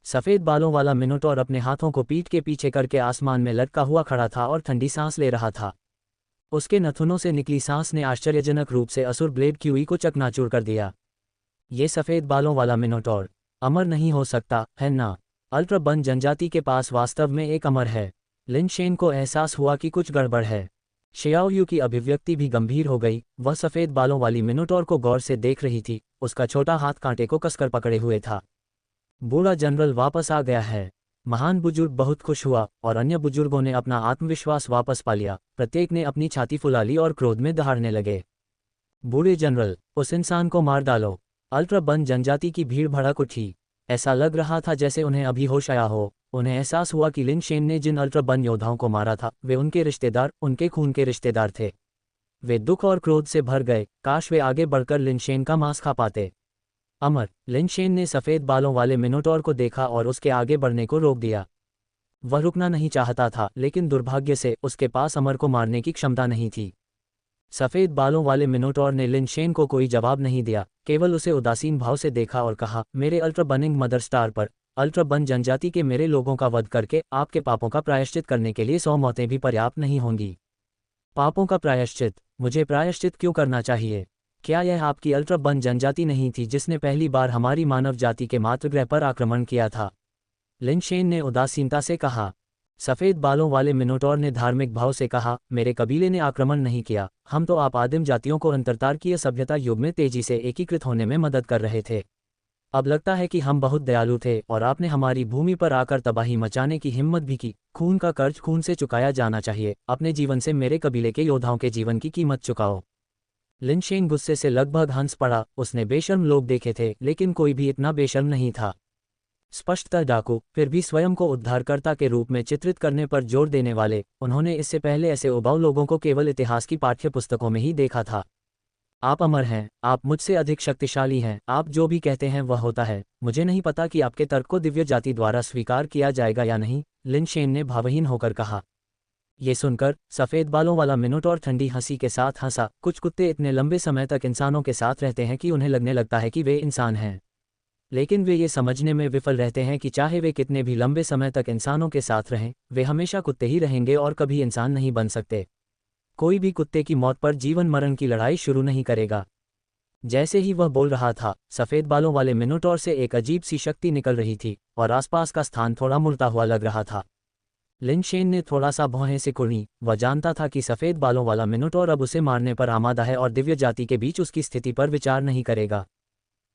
Speaker 1: सफ़ेद बालों वाला मिनोटॉर अपने हाथों को पीठ के पीछे करके आसमान में लटका हुआ खड़ा था और ठंडी सांस ले रहा था। उसके नथुनों से निकली सांस ने आश्चर्यजनक रूप से असुर ब्लेड क्यूई को चकनाचूर कर दिया। ये सफ़ेद बालों वाला मिनोटॉर अमर नहीं हो सकता है ना? अल्ट्रा बन जनजाति के पास वास्तव में एक अमर है। लिन शेन को एहसास हुआ कि कुछ गड़बड़ है। शियाओ यू की अभिव्यक्ति भी गंभीर हो गई। वह सफ़ेद बालों वाली मिनोटॉर को गौर से देख रही थी। उसका छोटा हाथ कांटे को कसकर पकड़े हुए था। बूढ़ा जनरल वापस आ गया है। महान बुजुर्ग बहुत खुश हुआ और अन्य बुजुर्गों ने अपना आत्मविश्वास वापस पा लिया। प्रत्येक ने अपनी छाती फुला ली और क्रोध में दहाड़ने लगे। बूढ़े जनरल, उस इंसान को मार डालो। अल्ट्रा बन जनजाति की भीड़ भड़क उठी। ऐसा लग रहा था जैसे उन्हें अभी होश आया हो। उन्हें एहसास हुआ कि लिन शेन ने जिन अल्ट्रा बन योद्धाओं को मारा था वे उनके रिश्तेदार, उनके खून के रिश्तेदार थे। वे दुख और क्रोध से भर गए। काश वे आगे बढ़कर लिन शेन का मांस खा पाते। अमर। लिन शेन ने सफ़ेद बालों वाले मिनोटॉर को देखा और उसके आगे बढ़ने को रोक दिया। वह रुकना नहीं चाहता था, लेकिन दुर्भाग्य से उसके पास अमर को मारने की क्षमता नहीं थी। सफ़ेद बालों वाले मिनोटॉर ने लिन शेन को कोई जवाब नहीं दिया, केवल उसे उदासीन भाव से देखा और कहा, मेरे अल्ट्रा बनिंग मदर स्टार पर अल्ट्रा बन जनजाति के मेरे लोगों का वध करके आपके पापों का प्रायश्चित करने के लिए 100 मौतें भी पर्याप्त नहीं होंगी। पापों का प्रायश्चित? मुझे प्रायश्चित क्यों करना चाहिए? क्या यह आपकी अल्ट्रा बन जनजाति नहीं थी जिसने पहली बार हमारी मानव जाति के मातृग्रह पर आक्रमण किया था? लिन शेन ने उदासीनता से कहा। सफ़ेद बालों वाले मिनोटॉर ने धार्मिक भाव से कहा, मेरे कबीले ने आक्रमण नहीं किया। हम तो आप आदिम जातियों को अंतरतारकीय सभ्यता युग में तेजी से एकीकृत होने में मदद कर रहे थे। अब लगता है कि हम बहुत दयालु थे और आपने हमारी भूमि पर आकर तबाही मचाने की हिम्मत भी की। खून का कर्ज खून से चुकाया जाना चाहिए। अपने जीवन से मेरे कबीले के योद्धाओं के जीवन की कीमत चुकाओ। लिन शेन गुस्से से लगभग हंस पड़ा। उसने बेशर्म लोग देखे थे, लेकिन कोई भी इतना बेशर्म नहीं था। स्पष्टतः डाकू, फिर भी स्वयं को उद्धारकर्ता के रूप में चित्रित करने पर जोर देने वाले, उन्होंने इससे पहले ऐसे उबाऊ लोगों को केवल इतिहास की पाठ्यपुस्तकों में ही देखा था। आप अमर हैं, आप मुझसे अधिक शक्तिशाली हैं, आप जो भी कहते हैं वह होता है। मुझे नहीं पता कि आपके तर्क को दिव्य जाति द्वारा स्वीकार किया जाएगा या नहीं, लिन शेन ने भावहीन होकर कहा। ये सुनकर सफ़ेद बालों वाला मिनोटॉर ठंडी हंसी के साथ हंसा। कुछ कुत्ते इतने लंबे समय तक इंसानों के साथ रहते हैं कि उन्हें लगने लगता है कि वे इंसान हैं, लेकिन वे ये समझने में विफल रहते हैं कि चाहे वे कितने भी लंबे समय तक इंसानों के साथ रहें, वे हमेशा कुत्ते ही रहेंगे और कभी इंसान नहीं बन सकते। कोई भी कुत्ते की मौत पर जीवन मरण की लड़ाई शुरू नहीं करेगा। जैसे ही वह बोल रहा था, सफ़ेद बालों वाले मिनोटॉर से एक अजीब सी शक्ति निकल रही थी और आसपास का स्थान थोड़ा मुड़ता हुआ लग रहा था। लिन शेन ने थोड़ा सा भौहें सिकुड़ी। वह जानता था कि सफ़ेद बालों वाला मिनोटॉर अब उसे मारने पर आमादा है और दिव्य जाति के बीच उसकी स्थिति पर विचार नहीं करेगा।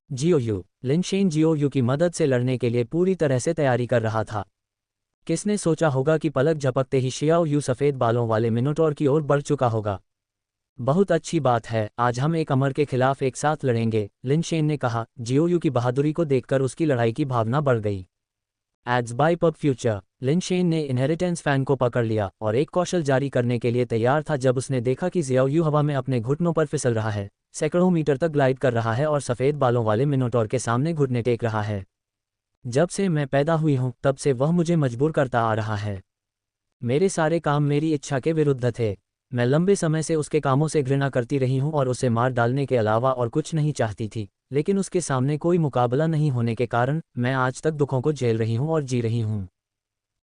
Speaker 1: जियोयू, लिन शेन जियोयू की मदद से लड़ने के लिए पूरी तरह से तैयारी कर रहा था। किसने सोचा होगा कि पलक झपकते ही शियाओ यू सफ़ेद बालों वाले मिनोटॉर की ओर बढ़ चुका होगा। बहुत अच्छी बात है, आज हम एक अमर के खिलाफ एक साथ लड़ेंगे, लिन शेन ने कहा। जियोयू की बहादुरी को देखकर उसकी लड़ाई की भावना बढ़ गई। Ads by pub future, Lin Shen ने इनहेरिटेंस फैन को पकड़ लिया और एक कौशल जारी करने के लिए तैयार था जब उसने देखा कि जियाओयू हवा में अपने घुटनों पर फिसल रहा है, सैकड़ों मीटर तक ग्लाइड कर रहा है और सफ़ेद बालों वाले मिनोटॉर के सामने घुटने टेक रहा है। जब से मैं पैदा हुई हूँ तब से वह मुझे मजबूर करता आ रहा है। मेरे सारे काम मेरी इच्छा के विरुद्ध थे। मैं लंबे समय से उसके कामों से घृणा करती रही हूँ और उसे मार डालने के अलावा और कुछ नहीं चाहती थी, लेकिन उसके सामने कोई मुकाबला नहीं होने के कारण मैं आज तक दुखों को झेल रही हूँ और जी रही हूँ।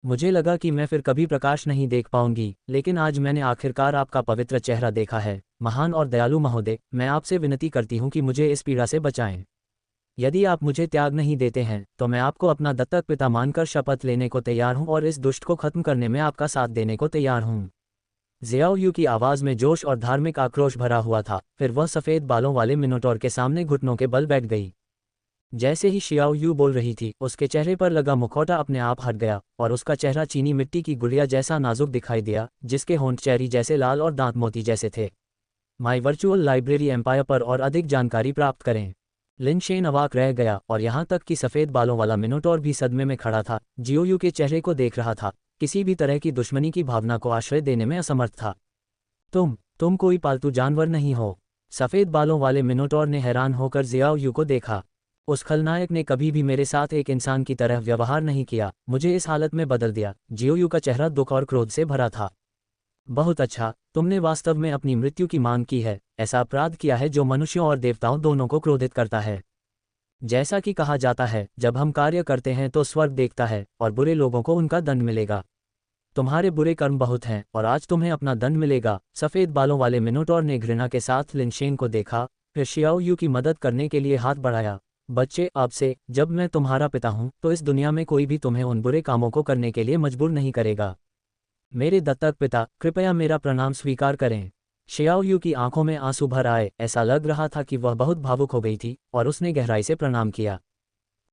Speaker 1: मुझे लगा कि मैं फिर कभी प्रकाश नहीं देख पाऊंगी, लेकिन आज मैंने आखिरकार आपका पवित्र चेहरा देखा है। महान और दयालु महोदय, मैं आपसे विनती करती हूँ कि मुझे इस पीड़ा से बचाएं। यदि आप मुझे त्याग नहीं देते हैं तो मैं आपको अपना दत्तक पिता मानकर शपथ लेने को तैयार हूँ और इस दुष्ट को खत्म करने में आपका साथ देने को तैयार हूँ। जियाओयू की आवाज़ में जोश और धार्मिक आक्रोश भरा हुआ था। फिर वह सफ़ेद बालों वाले मिनोटॉर के सामने घुटनों के बल बैठ गई। जैसे ही शियाओयू बोल रही थी, उसके चेहरे पर लगा मुखौटा अपने आप हट गया और उसका चेहरा चीनी मिट्टी की गुड़िया जैसा नाजुक दिखाई दिया, जिसके होंठ चेरी जैसे लाल और दांत मोती जैसे थे। माई वर्चुअल लाइब्रेरी एम्पायर पर और अधिक जानकारी प्राप्त करें। लिन शेन अवाक रह गया और यहाँ तक कि सफ़ेद बालों वाला मिनोटॉर भी सदमे में खड़ा था। जियोयू के चेहरे को देख रहा था, किसी भी तरह की दुश्मनी की भावना को आश्रय देने में असमर्थ था। तुम कोई पालतू जानवर नहीं हो। सफ़ेद बालों वाले मिनोटॉर ने हैरान होकर जियाओयू को देखा। उस खलनायक ने कभी भी मेरे साथ एक इंसान की तरह व्यवहार नहीं किया, मुझे इस हालत में बदल दिया। जियोयू का चेहरा दुख और क्रोध से भरा था। बहुत अच्छा, तुमने वास्तव में अपनी मृत्यु की मांग की है, ऐसा अपराध किया है जो मनुष्यों और देवताओं दोनों को क्रोधित करता है। जैसा कि कहा जाता है, जब हम कार्य करते हैं तो स्वर्ग देखता है और बुरे लोगों को उनका दंड मिलेगा। तुम्हारे बुरे कर्म बहुत हैं और आज तुम्हें अपना दंड मिलेगा। सफ़ेद बालों वाले मिनोटॉर ने घृणा के साथ लिन शेन को देखा, फिर शियाओयू की मदद करने के लिए हाथ बढ़ाया। बच्चे, अब से जब मैं तुम्हारा पिता हूँ तो इस दुनिया में कोई भी तुम्हें उन बुरे कामों को करने के लिए मजबूर नहीं करेगा। मेरे दत्तक पिता, कृपया मेरा प्रणाम स्वीकार करें। शियाओयू की आंखों में आंसू भर आए, ऐसा लग रहा था कि वह बहुत भावुक हो गई थी और उसने गहराई से प्रणाम किया।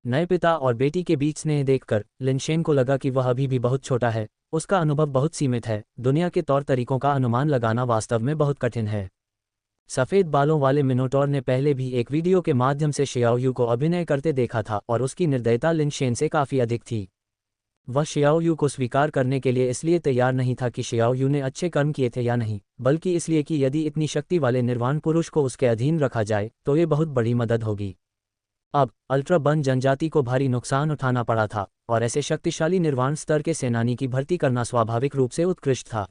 Speaker 1: नए पिता और बेटी के बीच स्नेह देखकर लिन शेन को लगा कि वह अभी भी बहुत छोटा है, उसका अनुभव बहुत सीमित है, दुनिया के तौर तरीकों का अनुमान लगाना वास्तव में बहुत कठिन है। सफ़ेद बालों वाले मिनोटॉर ने पहले भी एक वीडियो के माध्यम से शियाओयू को अभिनय करते देखा था और उसकी निर्दयता लिन शेन से काफ़ी अधिक थी। वह शियाओयू को स्वीकार करने के लिए इसलिए तैयार नहीं था कि शियाओयू ने अच्छे कर्म किए थे या नहीं, बल्कि इसलिए कि यदि इतनी शक्ति वाले निर्वाण पुरुष को उसके अधीन रखा जाए तो ये बहुत बड़ी मदद होगी। अब अल्ट्रा बन जनजाति को भारी नुकसान उठाना पड़ा था और ऐसे शक्तिशाली निर्वाण स्तर के सेनानी की भर्ती करना स्वाभाविक रूप से उत्कृष्ट था।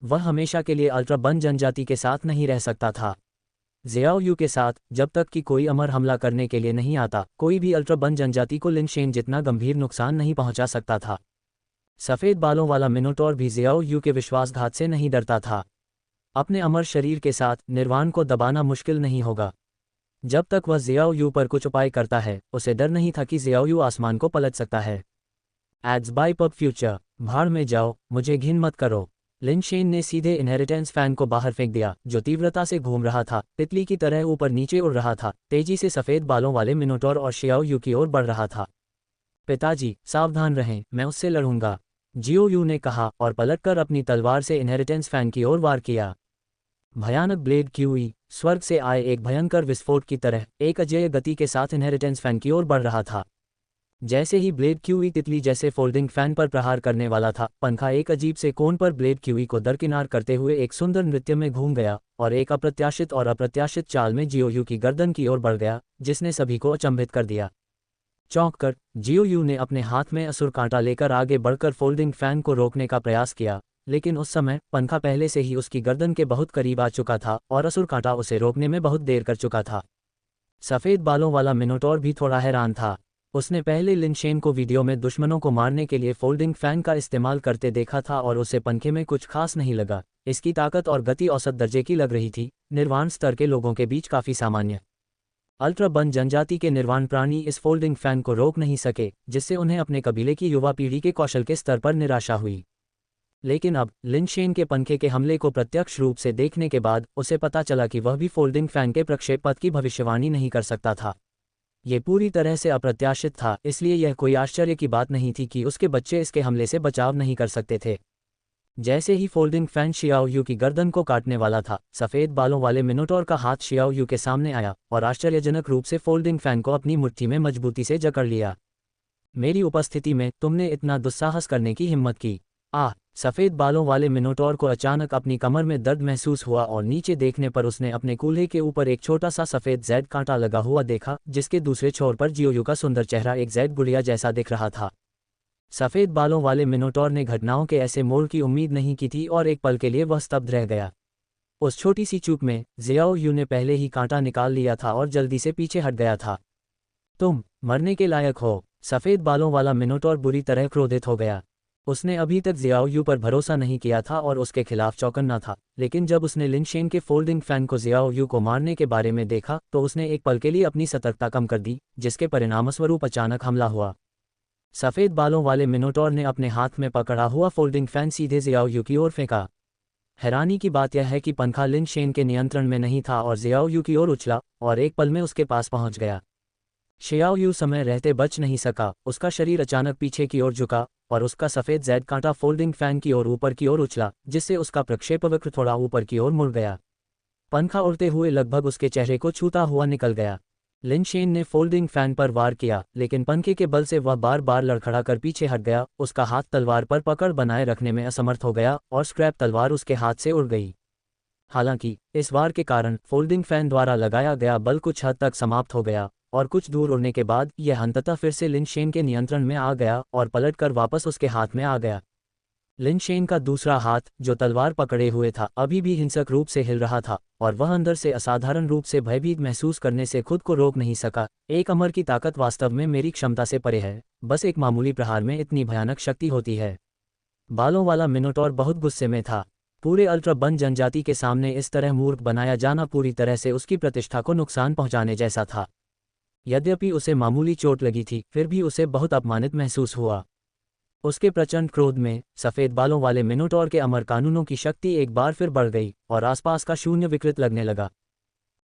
Speaker 1: वह हमेशा के लिए अल्ट्रा बन जनजाति के साथ नहीं रह सकता था। जियाओयू के साथ, जब तक कि कोई अमर हमला करने के लिए नहीं आता, कोई भी अल्ट्रा बन जनजाति को लिन शेन जितना गंभीर नुकसान नहीं पहुंचा सकता था। सफ़ेद बालों वाला मिनोटॉर भी जियाओयू के विश्वासघात से नहीं डरता था। अपने अमर शरीर के साथ निर्वाण को दबाना मुश्किल नहीं होगा। जब तक वह जियाओयू पर कुछ उपाय करता है, उसे डर नहीं था कि जियाओयू आसमान को पलट सकता है। एड्स बाय पब फ्यूचर, भाड़ में जाओ, मुझे घिन मत करो। लिन शेन ने सीधे इनहेरिटेंस फैन को बाहर फेंक दिया, जो तीव्रता से घूम रहा था, तितली की तरह ऊपर नीचे उड़ रहा था, तेजी से सफ़ेद बालों वाले मिनोटॉर और शियाओयू की ओर बढ़ रहा था। पिताजी, सावधान रहें, मैं उससे लड़ूंगा, जियोयू ने कहा और पलटकर अपनी तलवार से इनहेरिटेंस फैन की ओर वार किया। भयानक ब्लेड क्यूई, स्वर्ग से आए एक भयंकर विस्फोट की तरह, एक अजेय गति के साथ इनहेरिटेंस फैन की ओर बढ़ रहा था। जैसे ही ब्लेड क्यूई तितली जैसे फोल्डिंग फैन पर प्रहार करने वाला था, पंखा एक अजीब से कोण पर ब्लेड क्यूई को दरकिनार करते हुए एक सुंदर नृत्य में घूम गया और एक अप्रत्याशित चाल में जियोयू की गर्दन की ओर बढ़ गया, जिसने सभी को अचंभित कर दिया। चौंक कर जियोयू ने अपने हाथ में असुर कांटा लेकर आगे बढ़कर फोल्डिंग फैन को रोकने का प्रयास किया, लेकिन उस समय पंखा पहले से ही उसकी गर्दन के बहुत करीब आ चुका था और असुर कांटा उसे रोकने में बहुत देर कर चुका था। सफ़ेद बालों वाला मिनोटॉर भी थोड़ा हैरान था। उसने पहले लिन शेन को वीडियो में दुश्मनों को मारने के लिए फोल्डिंग फैन का इस्तेमाल करते देखा था और उसे पंखे में कुछ खास नहीं लगा। इसकी ताकत और गति औसत दर्जे की लग रही थी, निर्वाण स्तर के लोगों के बीच काफ़ी सामान्य। अल्ट्रा वन जनजाति के निर्वाण प्राणी इस फोल्डिंग फैन को रोक नहीं सके, जिससे उन्हें अपने कबीले की युवा पीढ़ी के कौशल के स्तर पर निराशा हुई। लेकिन अब लिन शेन के पंखे के हमले को प्रत्यक्ष रूप से देखने के बाद उसे पता चला कि वह भी फोल्डिंग फैन के प्रक्षेप पथ की भविष्यवाणी नहीं कर सकता था। ये पूरी तरह से अप्रत्याशित था, इसलिए यह कोई आश्चर्य की बात नहीं थी कि उसके बच्चे इसके हमले से बचाव नहीं कर सकते थे। जैसे ही फोल्डिंग फैन शियाओयू की गर्दन को काटने वाला था, सफ़ेद बालों वाले मिनोटॉर का हाथ शियाओयू के सामने आया और आश्चर्यजनक रूप से फोल्डिंग फैन को अपनी मुट्ठी में मजबूती से जकड़ लिया। मेरी उपस्थिति में तुमने इतना दुस्साहस करने की हिम्मत की? सफ़ेद बालों वाले मिनोटॉर को अचानक अपनी कमर में दर्द महसूस हुआ और नीचे देखने पर उसने अपने कूल्हे के ऊपर एक छोटा सा सफ़ेद जेड कांटा लगा हुआ देखा, जिसके दूसरे छोर पर जियोयू का सुंदर चेहरा एक जेड गुड़िया जैसा दिख रहा था। सफ़ेद बालों वाले मिनोटॉर ने घटनाओं के ऐसे मोड़ की उम्मीद नहीं की थी और एक पल के लिए वह स्तब्ध रह गया। उस छोटी सी चूक में जियाओयू ने पहले ही कांटा निकाल लिया था और जल्दी से पीछे हट गया था। तुम मरने के लायक हो। सफ़ेद बालों वाला मिनोटॉर बुरी तरह क्रोधित हो गया। उसने अभी तक जियाओयू पर भरोसा नहीं किया था और उसके खिलाफ चौकन्ना था, लेकिन जब उसने लिन शेन के फोल्डिंग फैन को जियाओयू को मारने के बारे में देखा तो उसने एक पल के लिए अपनी सतर्कता कम कर दी, जिसके परिणामस्वरूप अचानक हमला हुआ। सफ़ेद बालों वाले मिनोटॉर ने अपने हाथ में पकड़ा हुआ फोल्डिंग फैन सीधे जियाओयू की ओर फेंका। हैरानी की बात यह है कि पंखा लिन शेन के नियंत्रण में नहीं था और जियाओयू की ओर उछला और एक पल में उसके पास पहुंच गया। शियाओयू समय रहते बच नहीं सका, उसका शरीर अचानक पीछे की ओर झुका और उसका सफ़ेद जेड कांटा फोल्डिंग फैन की ओर ऊपर की ओर उछला, जिससे उसका प्रक्षेपवक्र थोड़ा ऊपर की ओर मुड़ गया। पंखा उड़ते हुए लगभग उसके चेहरे को छूता हुआ निकल गया। लिन शेन ने फोल्डिंग फैन पर वार किया, लेकिन पंखे के बल से वह बार बार लड़खड़ा कर पीछे हट गया। उसका हाथ तलवार पर पकड़ बनाए रखने में असमर्थ हो गया और स्क्रैप तलवार उसके हाथ से उड़ गई। हालांकि इस वार के कारण फोल्डिंग फैन द्वारा लगाया गया बल कुछ हद तक समाप्त हो गया और कुछ दूर उड़ने के बाद यह अंततः फिर से लिन शेन के नियंत्रण में आ गया और पलटकर वापस उसके हाथ में आ गया। लिन शेन का दूसरा हाथ, जो तलवार पकड़े हुए था, अभी भी हिंसक रूप से हिल रहा था और वह अंदर से असाधारण रूप से भयभीत महसूस करने से खुद को रोक नहीं सका। एक अमर की ताकत वास्तव में मेरी क्षमता से परे है, बस एक मामूली प्रहार में इतनी भयानक शक्ति होती है। बालों वाला मिनोटॉर बहुत गुस्से में था। पूरे अल्ट्रा वन जनजाति के सामने इस तरह मूर्ख बनाया जाना पूरी तरह से उसकी प्रतिष्ठा को नुकसान पहुंचाने जैसा था। यद्यपि उसे मामूली चोट लगी थी, फिर भी उसे बहुत अपमानित महसूस हुआ। उसके प्रचंड क्रोध में सफ़ेद बालों वाले मिनोटॉर के अमर कानूनों की शक्ति एक बार फिर बढ़ गई और आसपास का शून्य विकृत लगने लगा।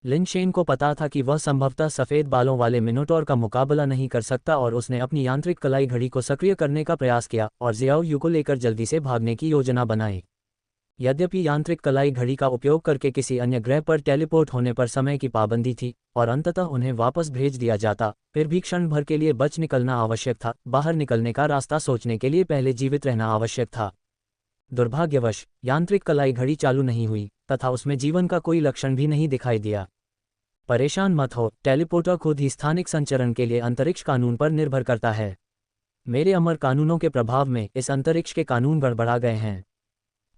Speaker 1: लिन शेन को पता था कि वह संभवतः सफ़ेद बालों वाले मिनोटॉर का मुकाबला नहीं कर सकता और उसने अपनी यांत्रिक कलाई घड़ी को सक्रिय करने का प्रयास किया और जियाओयू को लेकर जल्दी से भागने की योजना बनाई। यद्यपि यांत्रिक कलाई घड़ी का उपयोग करके किसी अन्य ग्रह पर टेलीपोर्ट होने पर समय की पाबंदी थी और अंततः उन्हें वापस भेज दिया जाता, फिर भी क्षण भर के लिए बच निकलना आवश्यक था। बाहर निकलने का रास्ता सोचने के लिए पहले जीवित रहना आवश्यक था। दुर्भाग्यवश यांत्रिक कलाई घड़ी चालू नहीं हुई तथा उसमें जीवन का कोई लक्षण भी नहीं दिखाई दिया। परेशान मत हो, टेलीपोर्टर खुद ही स्थानिक संचरण के लिए अंतरिक्ष कानून पर निर्भर करता है। मेरे अमर कानूनों के प्रभाव में इस अंतरिक्ष के कानून गड़बड़ा गए हैं।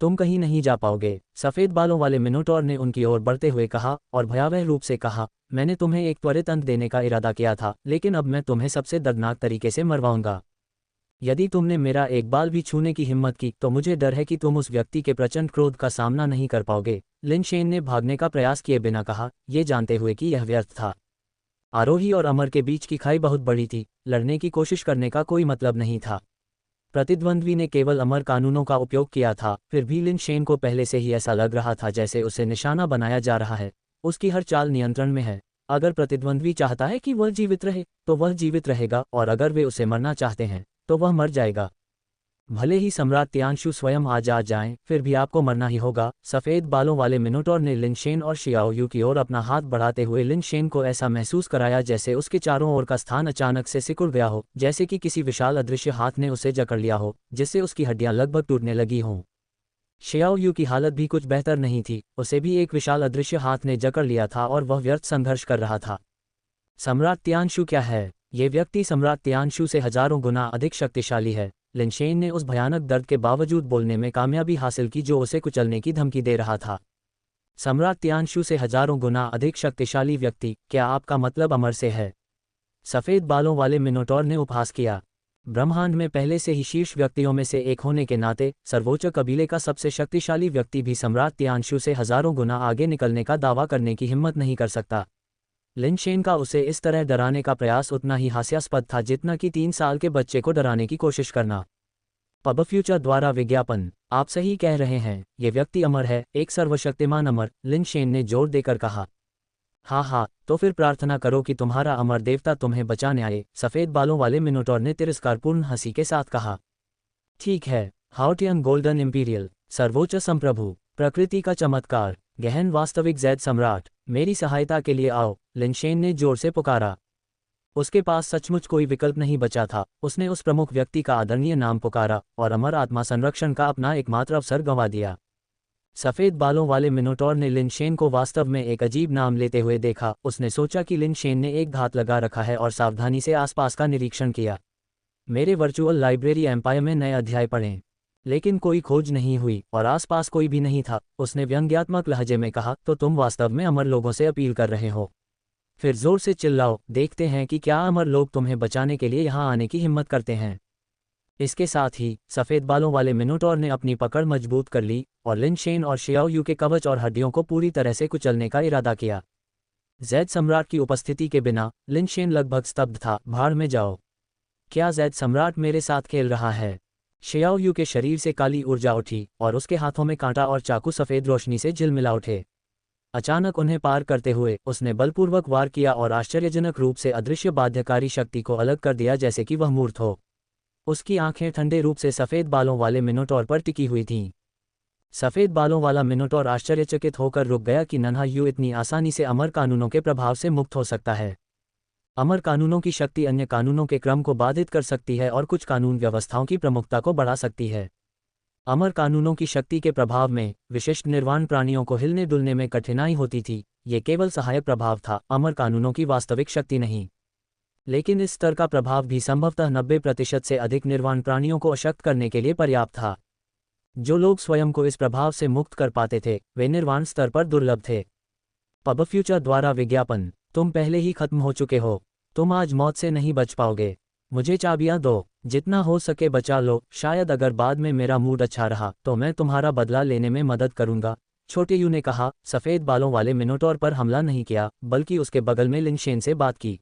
Speaker 1: तुम कहीं नहीं जा पाओगे, सफ़ेद बालों वाले मिनोटॉर ने उनकी ओर बढ़ते हुए कहा और भयावह रूप से कहा, मैंने तुम्हें एक त्वरित अंत देने का इरादा किया था, लेकिन अब मैं तुम्हें सबसे दर्दनाक तरीके से मरवाऊंगा। यदि तुमने मेरा एक बाल भी छूने की हिम्मत की तो मुझे डर है कि तुम उस व्यक्ति के प्रचंड क्रोध का सामना नहीं कर पाओगे। लिन शेन ने भागने का प्रयास किए बिना कहा, ये जानते हुए कि यह व्यर्थ था। आरोही और अमर के बीच की खाई बहुत बड़ी थी, लड़ने की कोशिश करने का कोई मतलब नहीं था। प्रतिद्वंद्वी ने केवल अमर कानूनों का उपयोग किया था, फिर भी लिन शेन को पहले से ही ऐसा लग रहा था जैसे उसे निशाना बनाया जा रहा है। उसकी हर चाल नियंत्रण में है। अगर प्रतिद्वंद्वी चाहता है कि वह जीवित रहे तो वह जीवित रहेगा और अगर वे उसे मरना चाहते हैं तो वह मर जाएगा। भले ही सम्राट तियानशु स्वयं आज आ जाएं, फिर भी आपको मरना ही होगा। सफ़ेद बालों वाले मिनोटॉर ने लिनशेन और शियाओयू की ओर अपना हाथ बढ़ाते हुए लिनशेन को ऐसा महसूस कराया जैसे उसके चारों ओर का स्थान अचानक से सिकुड़ गया हो, जैसे कि किसी विशाल अदृश्य हाथ ने उसे जकड़ लिया हो, जिससे उसकी हड्डियां लगभग टूटने लगी हों। शियाओयू की हालत भी कुछ बेहतर नहीं थी, उसे भी एक विशाल अदृश्य हाथ ने जकड़ लिया था और वह व्यर्थ संघर्ष कर रहा था। सम्राट तियानशु क्या है? ये व्यक्ति सम्राट तियानशु से हजारों गुना अधिक शक्तिशाली है। लिनशेन ने उस भयानक दर्द के बावजूद बोलने में कामयाबी हासिल की जो उसे कुचलने की धमकी दे रहा था। सम्राट तियानशु से हजारों गुना अधिक शक्तिशाली व्यक्ति, क्या आपका मतलब अमर से है? सफ़ेद बालों वाले मिनोटॉर ने उपहास किया। ब्रह्मांड में पहले से ही शीर्ष व्यक्तियों में से एक होने के नाते सर्वोच्च कबीले का सबसे शक्तिशाली व्यक्ति भी सम्राट तियानशु से हजारों गुना आगे निकलने का दावा करने की हिम्मत नहीं कर सकता। लिनशेन का उसे इस तरह डराने का प्रयास उतना ही हास्यास्पद था जितना कि 3 साल के बच्चे को डराने की कोशिश करना। पब फ्यूचर द्वारा विज्ञापन। आप सही कह रहे हैं, ये व्यक्ति अमर है, एक सर्वशक्तिमान अमर, लिनशेन ने जोर देकर कहा। हाँ, तो फिर प्रार्थना करो कि तुम्हारा अमर देवता तुम्हें बचाने आए, सफ़ेद बालों वाले मिनोटॉर ने तिरस्कारपूर्ण हंसी के साथ कहा। ठीक है, हाउटियन गोल्डन इंपीरियल, सर्वोच्च संप्रभु, प्रकृति का चमत्कार, गहन वास्तविक जैद सम्राट, मेरी सहायता के लिए आओ, लिनशेन ने जोर से पुकारा। उसके पास सचमुच कोई विकल्प नहीं बचा था, उसने उस प्रमुख व्यक्ति का आदरणीय नाम पुकारा और अमर आत्मा संरक्षण का अपना एकमात्र अवसर गंवा दिया। सफ़ेद बालों वाले मिनोटॉर ने लिनशेन को वास्तव में एक अजीब नाम लेते हुए देखा। उसने सोचा कि लिनशेन ने एक घात लगा रखा है और सावधानी से आसपास का निरीक्षण किया। मेरे वर्चुअल लाइब्रेरी एम्पायर में नए अध्याय पढ़ें। लेकिन कोई खोज नहीं हुई और आसपास कोई भी नहीं था। उसने व्यंग्यात्मक लहजे में कहा, तो तुम वास्तव में अमर लोगों से अपील कर रहे हो? फिर जोर से चिल्लाओ, देखते हैं कि क्या अमर लोग तुम्हें बचाने के लिए यहाँ आने की हिम्मत करते हैं। इसके साथ ही सफ़ेद बालों वाले मिनोटॉर ने अपनी पकड़ मजबूत कर ली और लिनशेन और शियाओयू के कवच और हड्डियों को पूरी तरह से कुचलने का इरादा किया। जैद सम्राट की उपस्थिति के बिना लिनशेन लगभग स्तब्ध था। भाड़ में जाओ। क्या जैद सम्राट मेरे साथ खेल रहा है? शियाओयू के शरीर से काली ऊर्जा उठी और उसके हाथों में कांटा और चाकू सफ़ेद रोशनी से झिलमिला उठे। अचानक उन्हें पार करते हुए उसने बलपूर्वक वार किया और आश्चर्यजनक रूप से अदृश्य बाध्यकारी शक्ति को अलग कर दिया, जैसे कि वह मूर्त हो। उसकी आंखें ठंडे रूप से सफ़ेद बालों वाले मिनोटॉर पर टिकी हुई थीं। सफ़ेद बालों वाला मिनोटॉर आश्चर्यचकित होकर रुक गया कि नन्हा यू इतनी आसानी से अमर कानूनों के प्रभाव से मुक्त हो सकता है। अमर कानूनों की शक्ति अन्य कानूनों के क्रम को बाधित कर सकती है और कुछ कानून व्यवस्थाओं की प्रमुखता को बढ़ा सकती है। अमर कानूनों की शक्ति के प्रभाव में विशिष्ट निर्वाण प्राणियों को हिलने डुलने में कठिनाई होती थी। ये केवल सहायक प्रभाव था, अमर कानूनों की वास्तविक शक्ति नहीं। लेकिन इस स्तर का प्रभाव भी संभवतः 90% से अधिक निर्वाण प्राणियों को अशक्त करने के लिए पर्याप्त था। जो लोग स्वयं को इस प्रभाव से मुक्त कर पाते थे, वे निर्वाण स्तर पर दुर्लभ थे। पब फ्यूचर द्वारा विज्ञापन। तुम पहले ही खत्म हो चुके हो। तुम आज मौत से नहीं बच पाओगे। मुझे चाबियां दो, जितना हो सके बचा लो। शायद अगर बाद में मेरा मूड अच्छा रहा तो मैं तुम्हारा बदला लेने में मदद करूंगा, छोटे यू ने कहा। सफ़ेद बालों वाले मिनोटॉर पर हमला नहीं किया, बल्कि उसके बगल में लिनशेन से बात की।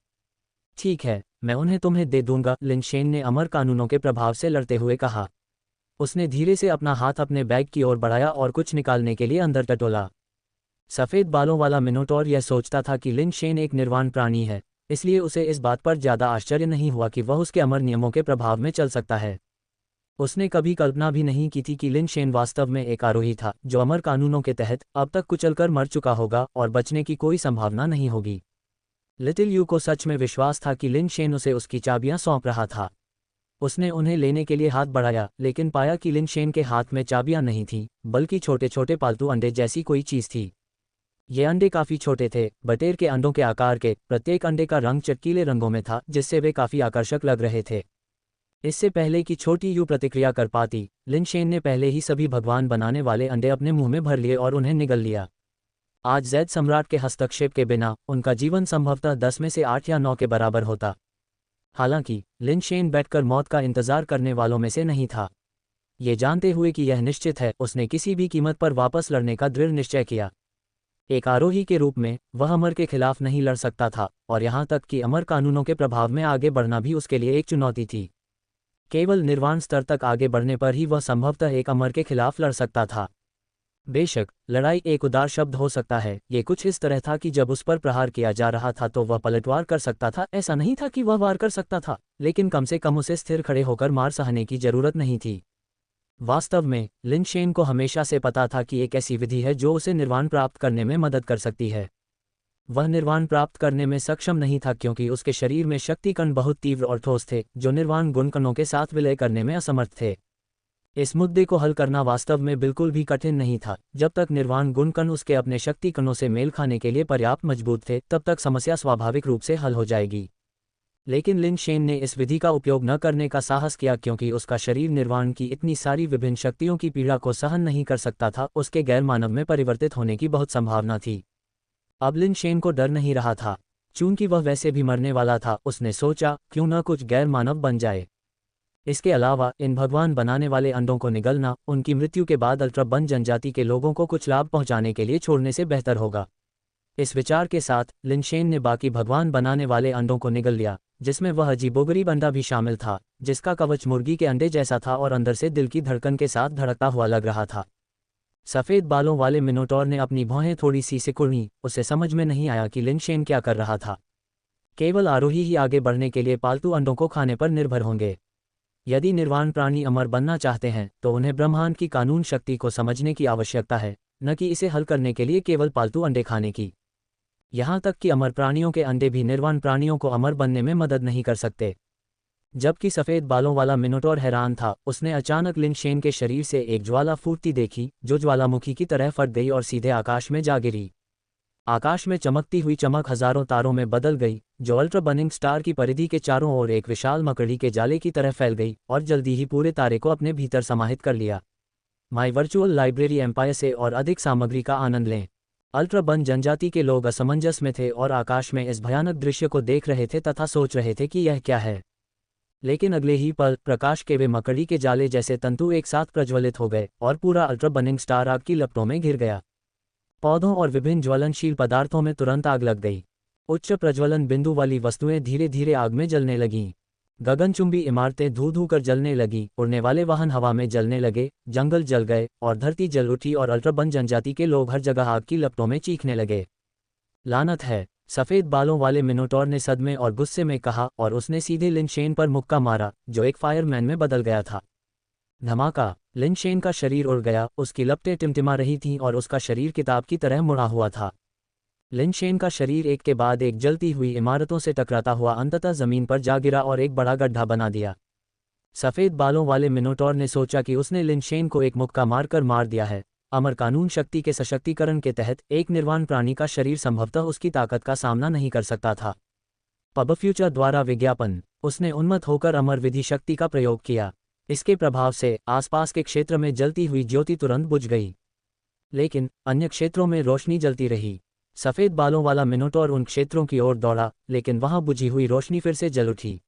Speaker 1: ठीक है, मैं उन्हें तुम्हें दे दूंगा, लिनशेन ने अमर कानूनों के प्रभाव से लड़ते हुए कहा। उसने धीरे से अपना हाथ अपने बैग की ओर बढ़ाया और कुछ निकालने के लिए अंदर टटोला। सफ़ेद बालों वाला मिनोटॉर यह सोचता था कि लिनशेन एक निर्वाण प्राणी है, इसलिए उसे इस बात पर ज़्यादा आश्चर्य नहीं हुआ कि वह उसके अमर नियमों के प्रभाव में चल सकता है। उसने कभी कल्पना भी नहीं की थी कि लिनशेन वास्तव में एक आरोही था जो अमर कानूनों के तहत अब तक कुचलकर मर चुका होगा और बचने की कोई संभावना नहीं होगी। लिटिल यू को सच में विश्वास था कि लिनशेन उसे उसकी चाबियां सौंप रहा था। उसने उन्हें लेने के लिए हाथ बढ़ाया, लेकिन पाया कि लिनशेन के हाथ में चाबियां नहीं थीं, बल्कि छोटे छोटे पालतू अंडे जैसी कोई चीज़ थी। ये अंडे काफ़ी छोटे थे, बटेर के अंडों के आकार के। प्रत्येक अंडे का रंग चटकीले रंगों में था, जिससे वे काफ़ी आकर्षक लग रहे थे। इससे पहले कि छोटी यू प्रतिक्रिया कर पाती, लिनशेन ने पहले ही सभी भगवान बनाने वाले अंडे अपने मुंह में भर लिए और उन्हें निगल लिया। आज जैद सम्राट के हस्तक्षेप के बिना उनका जीवन संभवतः 10 में से 8 या 9 के बराबर होता। हालांकि लिनशेन बैठकर मौत का इंतजार करने वालों में से नहीं था। ये जानते हुए कि यह निश्चित है, उसने किसी भी कीमत पर वापस लड़ने का दृढ़ निश्चय किया। एक आरोही के रूप में वह अमर के खिलाफ नहीं लड़ सकता था, और यहाँ तक कि अमर कानूनों के प्रभाव में आगे बढ़ना भी उसके लिए एक चुनौती थी। केवल निर्वाण स्तर तक आगे बढ़ने पर ही वह संभवतः एक अमर के खिलाफ लड़ सकता था। बेशक लड़ाई एक उदार शब्द हो सकता है, ये कुछ इस तरह था कि जब उस पर प्रहार किया जा रहा था तो वह पलटवार कर सकता था। ऐसा नहीं था कि वह वार कर सकता था, लेकिन कम से कम उसे स्थिर खड़े होकर मार सहने की जरूरत नहीं थी। वास्तव में लिन शेन को हमेशा से पता था कि एक ऐसी विधि है जो उसे निर्वाण प्राप्त करने में मदद कर सकती है। वह निर्वाण प्राप्त करने में सक्षम नहीं था क्योंकि उसके शरीर में शक्ति कण बहुत तीव्र और ठोस थे जो निर्वाण गुण कणों के साथ विलय करने में असमर्थ थे। इस मुद्दे को हल करना वास्तव में बिल्कुल भी कठिन नहीं था। जब तक निर्वाण गुण कण उसके अपने शक्ति कणों से मेल खाने के लिए पर्याप्त मजबूत थे तब तक समस्या स्वाभाविक रूप से हल हो जाएगी। लेकिन लिन शेन ने इस विधि का उपयोग न करने का साहस किया क्योंकि उसका शरीर निर्वाण की इतनी सारी विभिन्न शक्तियों की पीड़ा को सहन नहीं कर सकता था। उसके गैर मानव में परिवर्तित होने की बहुत संभावना थी। अब लिन शेन को डर नहीं रहा था, चूंकि वह वैसे भी मरने वाला था। उसने सोचा, क्यों न कुछ गैर मानव बन जाए। इसके अलावा इन भगवान बनाने वाले अंडों को निगलना उनकी मृत्यु के बाद अल्ट्राबन जनजाति के लोगों को कुछ लाभ पहुंचाने के लिए छोड़ने से बेहतर होगा। इस विचार के साथ लिन शेन ने बाकी भगवान बनाने वाले अंडों को निगल लिया, जिसमें वह अजीबोगरीब अंडा भी शामिल था, जिसका कवच मुर्गी के अंडे जैसा था और अंदर से दिल की धड़कन के साथ धड़कता हुआ लग रहा था। सफ़ेद बालों वाले मिनोटॉर ने अपनी भौहें थोड़ी सी सिकुड़ी। उसे समझ में नहीं आया कि लिन शेन क्या कर रहा था। केवल आरोही ही आगे बढ़ने के लिए पालतू अंडों को खाने पर निर्भर होंगे। यदि निर्वाण प्राणी अमर बनना चाहते हैं तो उन्हें ब्रह्मांड की कानून शक्ति को समझने की आवश्यकता है, न कि इसे हल करने के लिए केवल पालतू अंडे खाने की। यहाँ तक कि अमर प्राणियों के अंडे भी निर्वाण प्राणियों को अमर बनने में मदद नहीं कर सकते। जबकि सफ़ेद बालों वाला मिनोटॉर हैरान था, उसने अचानक लिन शेन के शरीर से एक ज्वाला फूटती देखी जो ज्वालामुखी की तरह फट गई और सीधे आकाश में जा गिरी। आकाश में चमकती हुई चमक हजारों तारों में बदल गई, जो अल्ट्रा बर्निंग स्टार की परिधि के चारों ओर एक विशाल मकड़ी के जाले की तरह फैल गई और जल्दी ही पूरे तारे को अपने भीतर समाहित कर लिया। माई वर्चुअल लाइब्रेरी एम्पायर से और अधिक सामग्री का आनंद लें। अल्ट्रा बन जनजाति के लोग असमंजस में थे और आकाश में इस भयानक दृश्य को देख रहे थे तथा सोच रहे थे कि यह क्या है। लेकिन अगले ही पल प्रकाश के वे मकड़ी के जाले जैसे तंतु एक साथ प्रज्वलित हो गए और पूरा अल्ट्रा बर्निंग स्टार आग की लपटों में घिर गया। पौधों और विभिन्न ज्वलनशील पदार्थों में तुरंत आग लग गई। उच्च प्रज्वलन बिंदु वाली वस्तुएं धीरे धीरे आग में जलने लगीं। गगनचुंबी इमारतें धू धू कर जलने लगीं, उड़ने वाले वाहन हवा में जलने लगे, जंगल जल गए और धरती जल उठी और अल्ट्रा बन जनजाति के लोग हर जगह आग की लपटों में चीखने लगे। लानत है, सफ़ेद बालों वाले मिनोटॉर ने सदमे और गुस्से में कहा और उसने सीधे लिन शेन पर मुक्का मारा, जो एक फायरमैन में बदल गया था। धमाका! लिन शेन का शरीर उड़ गया, उसकी लपटें टिमटिमा रही थीं और उसका शरीर किताब की तरह मुड़ा हुआ था। लिन शेन का शरीर एक के बाद एक जलती हुई इमारतों से टकराता हुआ अंततः जमीन पर जा गिरा और एक बड़ा गड्ढा बना दिया। सफ़ेद बालों वाले मिनोटॉर ने सोचा कि उसने लिन शेन को एक मुक्का मारकर मार दिया है। अमर कानून शक्ति के सशक्तिकरण के तहत एक निर्वाण प्राणी का शरीर संभवतः उसकी ताकत का सामना नहीं कर सकता था। पब फ्यूचर द्वारा विज्ञापन। उसने उन्मत्त होकर अमर विधि शक्ति का प्रयोग किया। इसके प्रभाव से आसपास के क्षेत्र में जलती हुई ज्योति तुरंत बुझ गई, लेकिन अन्य क्षेत्रों में रोशनी जलती रही। सफ़ेद बालों वाला मिनोटॉर उन क्षेत्रों की ओर दौड़ा, लेकिन वहां बुझी हुई रोशनी फिर से जल उठी।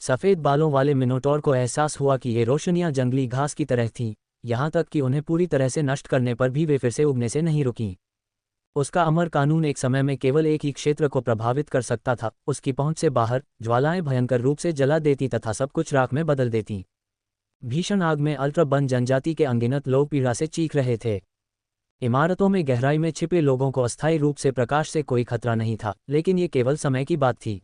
Speaker 1: सफ़ेद बालों वाले मिनोटॉर को एहसास हुआ कि ये रोशनियां जंगली घास की तरह थीं, यहाँ तक कि उन्हें पूरी तरह से नष्ट करने पर भी वे फिर से उगने से नहीं रुकीं। उसका अमर कानून एक समय में केवल एक ही क्षेत्र को प्रभावित कर सकता था। उसकी पहुंच से बाहर ज्वालाएं भयंकर रूप से जला देती तथा सब कुछ राख में बदल देती। भीषण आग में अल्ट्रा बन जनजाति के अनगिनत लोग पीड़ा से चीख रहे थे। इमारतों में गहराई में छिपे लोगों को अस्थायी रूप से प्रकाश से कोई खतरा नहीं था, लेकिन ये केवल समय की बात थी।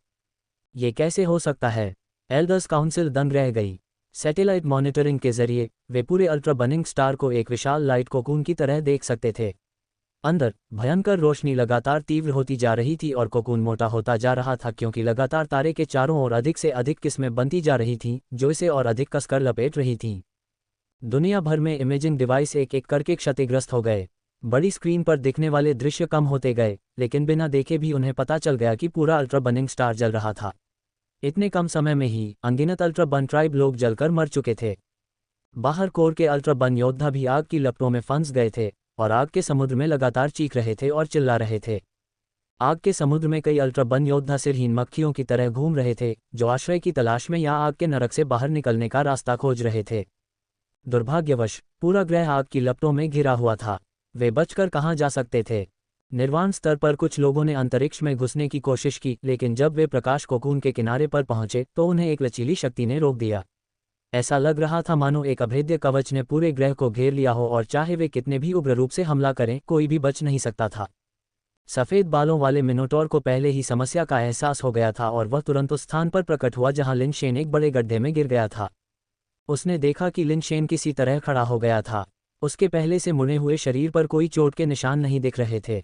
Speaker 1: ये कैसे हो सकता है? एल्डर्स काउंसिल दंग रह गई। सैटेलाइट मॉनिटरिंग के जरिए वे पूरे अल्ट्रा बर्निंग स्टार को एक विशाल लाइट कोकून की तरह देख सकते थे। अंदर भयंकर रोशनी लगातार तीव्र होती जा रही थी और कोकून मोटा होता जा रहा था, क्योंकि लगातार तारे के चारों ओर अधिक से अधिक किस्में बनती जा रही थीं जो इसे और अधिक कसकर लपेट रही थीं। दुनिया भर में इमेजिंग डिवाइस एक एक करके क्षतिग्रस्त हो गए। बड़ी स्क्रीन पर दिखने वाले दृश्य कम होते गए, लेकिन बिना देखे भी उन्हें पता चल गया कि पूरा अल्ट्रा बर्निंग स्टार जल रहा था। इतने कम समय में ही अनगिनत अल्ट्रा बन ट्राइब लोग जलकर मर चुके थे। बाहर कोर के अल्ट्रा बन योद्धा भी आग की लपटों में फंस गए थे और आग के समुद्र में लगातार चीख रहे थे और चिल्ला रहे थे। आग के समुद्र में कई अल्ट्रा बन योद्धा सिरहीन मक्खियों की तरह घूम रहे थे, जो आश्रय की तलाश में या आग के नरक से बाहर निकलने का रास्ता खोज रहे थे। दुर्भाग्यवश पूरा ग्रह आग की लपटों में घिरा हुआ था। वे बचकर कहाँ जा सकते थे? निर्वाण स्तर पर कुछ लोगों ने अंतरिक्ष में घुसने की कोशिश की, लेकिन जब वे प्रकाश कोकून के किनारे पर पहुंचे तो उन्हें एक लचीली शक्ति ने रोक दिया। ऐसा लग रहा था मानो एक अभेद्य कवच ने पूरे ग्रह को घेर लिया हो और चाहे वे कितने भी उग्र रूप से हमला करें, कोई भी बच नहीं सकता था। सफ़ेद बालों वाले मिनोटॉर को पहले ही समस्या का एहसास हो गया था और वह तुरंत उस स्थान पर प्रकट हुआ जहां लिन शेन एक बड़े गड्ढे में गिर गया था। उसने देखा कि लिन शेन किसी तरह खड़ा हो गया था। उसके पहले से मुड़े हुए शरीर पर कोई चोट के निशान नहीं दिख रहे थे।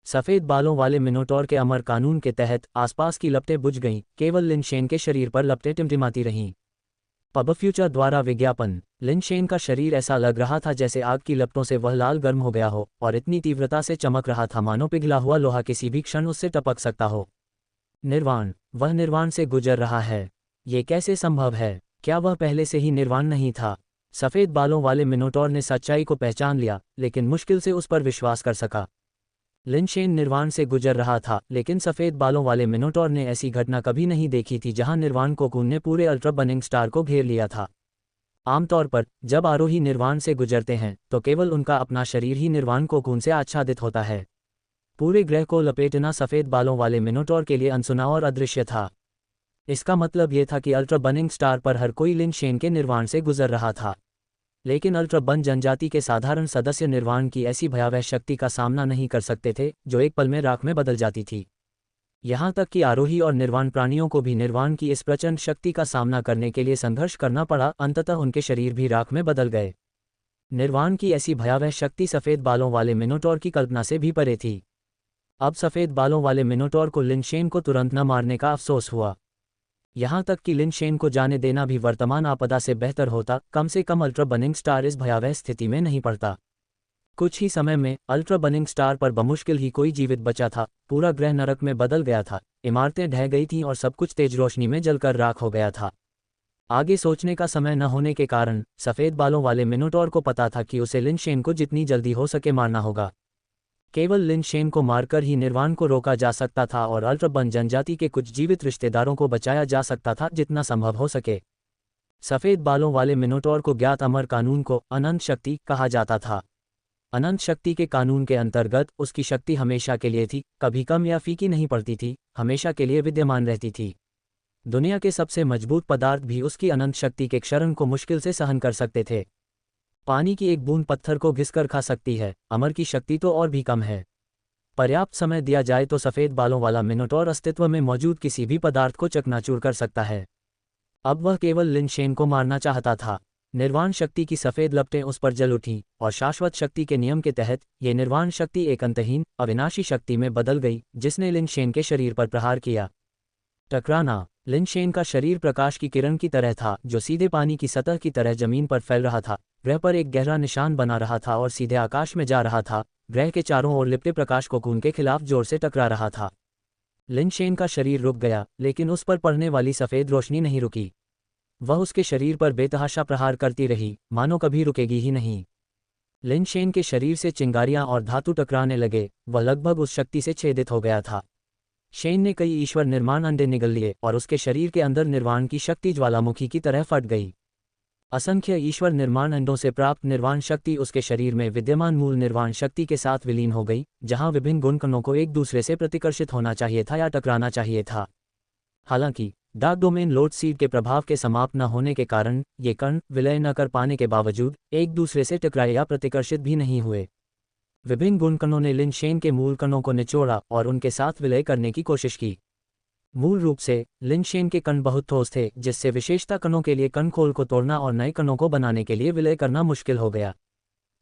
Speaker 1: सफ़ेद बालों वाले मिनोटॉर के अमर कानून के तहत आसपास की लपटें बुझ गईं, केवल लिन शेन के शरीर पर लपटें टिमटिमाती रहीं। पब फ्यूचर द्वारा विज्ञापन। लिन शेन का शरीर ऐसा लग रहा था जैसे आग की लपटों से वह लाल गर्म हो गया हो, और इतनी तीव्रता से चमक रहा था मानो पिघला हुआ लोहा किसी भी क्षण उससे टपक सकता हो। निर्वाण। वह निर्वाण से गुजर रहा है। ये कैसे संभव है? क्या वह पहले से ही निर्वाण नहीं था? सफ़ेद बालों वाले मिनोटॉर ने सच्चाई को पहचान लिया, लेकिन मुश्किल से उस पर विश्वास कर सका। लिन शेन निर्वाण से गुजर रहा था, लेकिन सफ़ेद बालों वाले मिनोटॉर ने ऐसी घटना कभी नहीं देखी थी जहां निर्वाण कोकून ने पूरे अल्ट्रा बर्निंग स्टार को घेर लिया था। आमतौर पर जब आरोही निर्वाण से गुजरते हैं तो केवल उनका अपना शरीर ही निर्वाण कोकून से आच्छादित होता है। पूरे ग्रह को लपेटना सफ़ेद बालों वाले मिनोटॉर के लिए अनसुना और अदृश्य था। इसका मतलब ये था कि अल्ट्रा बर्निंग स्टार पर हर कोई लिन शेन के निर्वाण से गुजर रहा था। लेकिन अल्ट्रा बन जनजाति के साधारण सदस्य निर्वाण की ऐसी भयावह शक्ति का सामना नहीं कर सकते थे, जो एक पल में राख में बदल जाती थी। यहाँ तक कि आरोही और निर्वाण प्राणियों को भी निर्वाण की इस प्रचंड शक्ति का सामना करने के लिए संघर्ष करना पड़ा, अंततः उनके शरीर भी राख में बदल गए। निर्वाण की ऐसी भयावह शक्ति सफ़ेद बालों वाले मिनोटॉर की कल्पना से भी परे थी। अब सफ़ेद बालों वाले मिनोटॉर को लिन शेन को तुरंत न मारने का अफसोस हुआ। यहाँ तक कि लिन शेन को जाने देना भी वर्तमान आपदा से बेहतर होता, कम से कम अल्ट्रा बर्निंग स्टार इस भयावह स्थिति में नहीं पड़ता। कुछ ही समय में अल्ट्रा बर्निंग स्टार पर बमुश्किल ही कोई जीवित बचा था। पूरा ग्रह नरक में बदल गया था, इमारतें ढह गई थीं और सब कुछ तेज रोशनी में जलकर राख हो गया था। आगे सोचने का समय न होने के कारण सफ़ेद बालों वाले मिनोटॉर को पता था कि उसे लिन शेन को जितनी जल्दी हो सके मारना होगा। केवल लिन शेन को मारकर ही निर्वाण को रोका जा सकता था और अल्ट्रा बन जनजाति के कुछ जीवित रिश्तेदारों को बचाया जा सकता था जितना संभव हो सके। सफ़ेद बालों वाले मिनोटॉर को ज्ञात अमर कानून को अनंत शक्ति कहा जाता था। अनंत शक्ति के कानून के अंतर्गत उसकी शक्ति हमेशा के लिए थी, कभी कम या फीकी नहीं पड़ती थी, हमेशा के लिए विद्यमान रहती थी। दुनिया के सबसे मजबूत पदार्थ भी उसकी अनंत शक्ति के क्षरण को मुश्किल से सहन कर सकते थे। पानी की एक बूंद पत्थर को घिसकर खा सकती है, अमर की शक्ति तो और भी कम है। पर्याप्त समय दिया जाए तो सफ़ेद बालों वाला मिनोटॉर अस्तित्व में मौजूद किसी भी पदार्थ को चकनाचूर कर सकता है। अब वह केवल लिन शेन को मारना चाहता था। निर्वाण शक्ति की सफ़ेद लपटें उस पर जल उठीं, और शाश्वत शक्ति के नियम के तहत ये निर्वाण शक्ति एक अंतहीन अविनाशी शक्ति में बदल गई, जिसने लिन शेन के शरीर पर प्रहार किया। टकराना। लिन शेन का शरीर प्रकाश की किरण की तरह था, जो सीधे पानी की सतह की तरह जमीन पर फैल रहा था, ग्रह पर एक गहरा निशान बना रहा था और सीधे आकाश में जा रहा था। ग्रह के चारों ओर लिपटे प्रकाश कोकून के खिलाफ जोर से टकरा रहा था। लिन शेन का शरीर रुक गया, लेकिन उस पर पड़ने वाली सफ़ेद रोशनी नहीं रुकी। वह उसके शरीर पर बेतहाशा प्रहार करती रही, मानो कभी रुकेगी ही नहीं। लिन शेन के शरीर से चिंगारियां और धातु टकराने लगे, वह लगभग उस शक्ति से छेदित हो गया था। शेन ने कई ईश्वर निर्माण अंडे निगल लिए और उसके शरीर के अंदर निर्वाण की शक्ति ज्वालामुखी की तरह फट गई। असंख्य ईश्वर निर्माण अंडों से प्राप्त निर्वाण शक्ति उसके शरीर में विद्यमान मूल निर्वाण शक्ति के साथ विलीन हो गई, जहां विभिन्न गुणकणों को एक दूसरे से प्रतिकर्षित होना चाहिए था या टकराना चाहिए था। हालांकि डार्क डोमेन लोड सीड के प्रभाव के समाप्त न होने के कारण ये कण विलय न कर पाने के बावजूद एक दूसरे से टकराए या प्रतिकर्षित भी नहीं हुए। विभिन्न गुणकणों ने लिन शेन के मूल कणों को निचोड़ा और उनके साथ विलय करने की कोशिश की। मूल रूप से लिन शेन के कण बहुत ठोस थे, जिससे विशेषता कणों के लिए कण खोल को तोड़ना और नए कणों को बनाने के लिए विलय करना मुश्किल हो गया।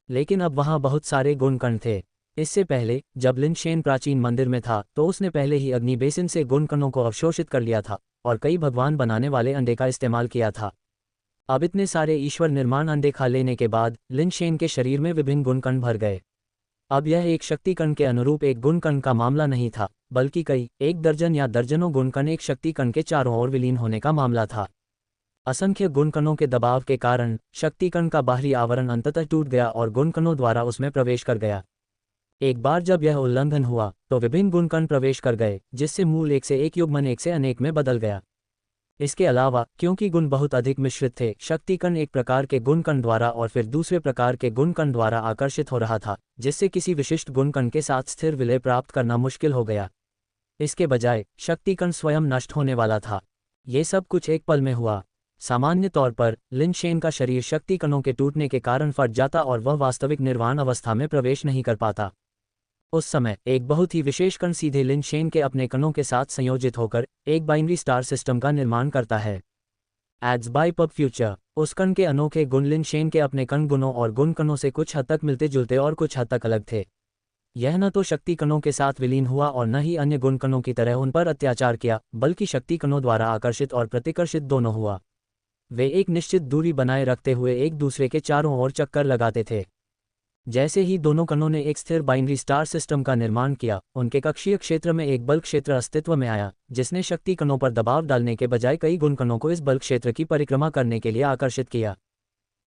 Speaker 1: लेकिन अब वहां बहुत सारे गुण कण थे। इससे पहले जब लिन शेन प्राचीन मंदिर में था तो उसने पहले ही अग्नि बेसिन से गुण कणों को अवशोषित कर लिया था और कई भगवान बनाने वाले अंडे का इस्तेमाल किया था। अब इतने सारे ईश्वर निर्माण अंडे खा लेने के बाद लिन शेन के शरीर में विभिन्न गुण कण भर गए। अब यह एक शक्ति कण के अनुरूप एक गुण कण का मामला नहीं था, बल्कि एक दर्जन या दर्जनों गुण कण एक शक्ति कण के चारों ओर विलीन होने का मामला था। असंख्य गुण कणों के दबाव के कारण शक्ति कण का बाहरी आवरण अंततः टूट गया और गुण कणों द्वारा उसमें प्रवेश कर गया। एक बार जब यह उल्लंघन हुआ तो विभिन्न गुण कण प्रवेश कर गए, जिससे मूल एक से एक युग्मन एक से अनेक में बदल गया। इसके अलावा क्योंकि गुण बहुत अधिक मिश्रित थे, शक्ति कण एक प्रकार के गुण कण द्वारा और फिर दूसरे प्रकार के गुण कण द्वारा आकर्षित हो रहा था, जिससे किसी विशिष्ट गुण कण के साथ स्थिर विलय प्राप्त करना मुश्किल हो गया। इसके बजाय शक्ति कण स्वयं नष्ट होने वाला था। ये सब कुछ एक पल में हुआ। सामान्य तौर पर लिन शेन का शरीर शक्ति कणों के टूटने के कारण फट जाता और वह वास्तविक निर्वाण अवस्था में प्रवेश नहीं कर पाता। उस समय एक बहुत ही विशेष कण सीधे लिन शेन के अपने कणों के साथ संयोजित होकर एक बाइनरी स्टार सिस्टम का निर्माण करता है। Ads by pub future. उस कण के अनोखे गुण लिन शेन के अपने कण गुणों और गुण कणों से कुछ हद तक मिलते जुलते और कुछ हद तक अलग थे। यह न तो शक्ति कणों के साथ विलीन हुआ और न ही अन्य गुण कणों की तरह उन पर अत्याचार किया, बल्कि शक्ति कणों द्वारा आकर्षित और प्रतिकर्षित दोनों हुआ। वे एक निश्चित दूरी बनाए रखते हुए एक दूसरे के चारों ओर चक्कर लगाते थे। जैसे ही दोनों कणों ने एक स्थिर बाइनरी स्टार सिस्टम का निर्माण किया, उनके कक्षीय क्षेत्र में एक बल क्षेत्र अस्तित्व में आया, जिसने शक्ति कणों पर दबाव डालने के बजाय कई गुण कणों को इस बल क्षेत्र की परिक्रमा करने के लिए आकर्षित किया।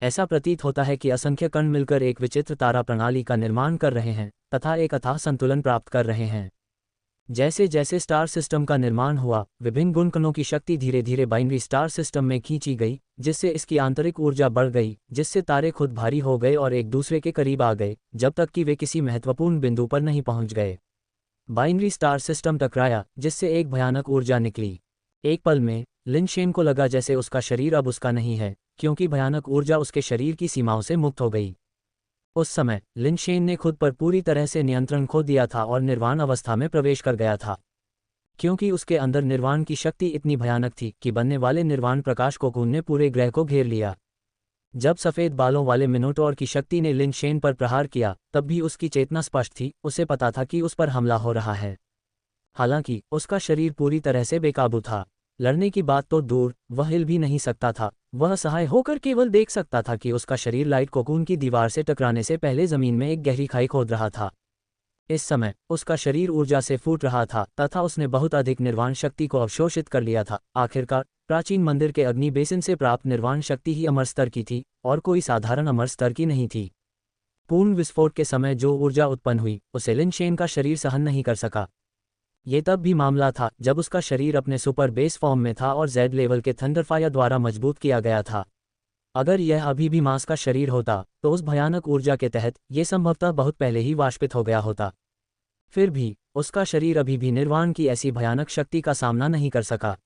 Speaker 1: ऐसा प्रतीत होता है कि असंख्य कण मिलकर एक विचित्र तारा प्रणाली का निर्माण कर रहे हैं तथा एक अथाह संतुलन प्राप्त कर रहे हैं। जैसे जैसे स्टार सिस्टम का निर्माण हुआ, विभिन्न गुण कणों की शक्ति धीरे धीरे बाइनरी स्टार सिस्टम में खींची गई, जिससे इसकी आंतरिक ऊर्जा बढ़ गई, जिससे तारे खुद भारी हो गए और एक दूसरे के करीब आ गए, जब तक कि वे किसी महत्वपूर्ण बिंदु पर नहीं पहुंच गए। बाइनरी स्टार सिस्टम टकराया, जिससे एक भयानक ऊर्जा निकली। एक पल में लिन शेन को लगा जैसे उसका शरीर अब उसका नहीं है, क्योंकि भयानक ऊर्जा उसके शरीर की सीमाओं से मुक्त हो गई। उस समय लिन शेन ने खुद पर पूरी तरह से नियंत्रण खो दिया था और निर्वाण अवस्था में प्रवेश कर गया था, क्योंकि उसके अंदर निर्वाण की शक्ति इतनी भयानक थी कि बनने वाले निर्वाण प्रकाश कोकून ने पूरे ग्रह को घेर लिया। जब सफ़ेद बालों वाले मिनोटॉर की शक्ति ने लिन शेन पर प्रहार किया, तब भी उसकी चेतना स्पष्ट थी, उसे पता था कि उस पर हमला हो रहा है। हालांकि उसका शरीर पूरी तरह से बेकाबू था। लड़ने की बात तो दूर, वह हिल भी नहीं सकता था। वह असहाय होकर केवल देख सकता था कि उसका शरीर लाइट कोकून की दीवार से टकराने से पहले जमीन में एक गहरी खाई खोद रहा था। इस समय उसका शरीर ऊर्जा से फूट रहा था तथा उसने बहुत अधिक निर्वाण शक्ति को अवशोषित कर लिया था। आखिरकार प्राचीन मंदिर के अग्नि बेसिन से प्राप्त निर्वाण शक्ति ही अमर स्तर की थी और कोई साधारण अमर स्तर की नहीं थी। पूर्ण विस्फोट के समय जो ऊर्जा उत्पन्न हुई, उसे लिन शेन का शरीर सहन नहीं कर सका। ये तब भी मामला था जब उसका शरीर अपने सुपर बेस फॉर्म में था और जेड लेवल के थंडरफायर द्वारा मजबूत किया गया था। अगर यह अभी भी मास का शरीर होता, तो उस भयानक ऊर्जा के तहत ये संभवतः बहुत पहले ही वाष्पित हो गया होता। फिर भी उसका शरीर अभी भी निर्वाण की ऐसी भयानक शक्ति का सामना नहीं कर सका।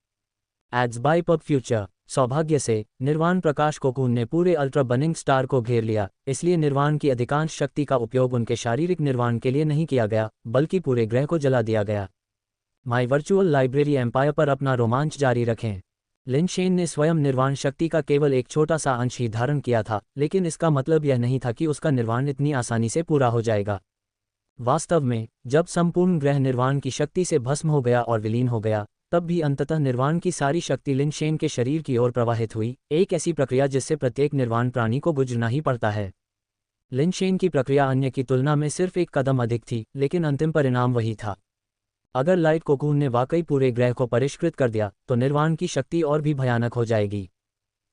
Speaker 1: Ads by pub future. सौभाग्य से निर्वाण प्रकाश कोकून ने पूरे अल्ट्रा बर्निंग स्टार को घेर लिया, इसलिए निर्वाण की अधिकांश शक्ति का उपयोग उनके शारीरिक निर्वाण के लिए नहीं किया गया, बल्कि पूरे ग्रह को जला दिया गया। माई वर्चुअल लाइब्रेरी एम्पायर पर अपना रोमांच जारी रखें। लिन शेन ने स्वयं निर्वाण शक्ति का केवल एक छोटा सा अंश ही धारण किया था, लेकिन इसका मतलब यह नहीं था कि उसका निर्वाण इतनी आसानी से पूरा हो जाएगा। वास्तव में जब संपूर्ण ग्रह निर्वाण की शक्ति से भस्म हो गया और विलीन हो गया, तब भी अंततः निर्वाण की सारी शक्ति लिन शेन के शरीर की ओर प्रवाहित हुई, एक ऐसी प्रक्रिया जिससे प्रत्येक निर्वाण प्राणी को गुजरना ही पड़ता है। लिन शेन की प्रक्रिया अन्य की तुलना में सिर्फ एक कदम अधिक थी, लेकिन अंतिम परिणाम वही था। अगर लाइट कोकून ने वाकई पूरे ग्रह को परिष्कृत कर दिया, तो निर्वाण की शक्ति और भी भयानक हो जाएगी।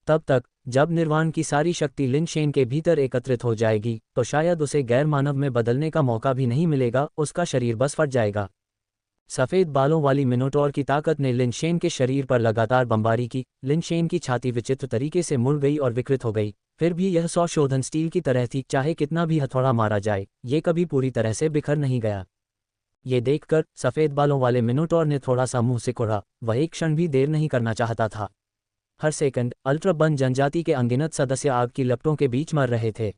Speaker 1: तब तक जब निर्वाण की सारी शक्ति लिन शेन के भीतर एकत्रित हो जाएगी, तो शायद उसे गैर मानव में बदलने का मौका भी नहीं मिलेगा, उसका शरीर बस फट जाएगा। सफ़ेद बालों वाली मिनोटॉर की ताकत ने लिन शेन के शरीर पर लगातार बमबारी की। लिन शेन की छाती विचित्र तरीके से मुड़ गई और विकृत हो गई। फिर भी यह संशोधन स्टील की तरह थी, चाहे कितना भी हथौड़ा मारा जाए, ये कभी पूरी तरह से बिखर नहीं गया। ये देखकर सफ़ेद बालों वाले मिनोटॉर ने थोड़ा सा मुंह सिकुड़ा। वह एक क्षण भी देर नहीं करना चाहता था। हर सेकंड अल्ट्रा बन जनजाति के अनगिनत सदस्य आग की लपटों के बीच मर रहे थे।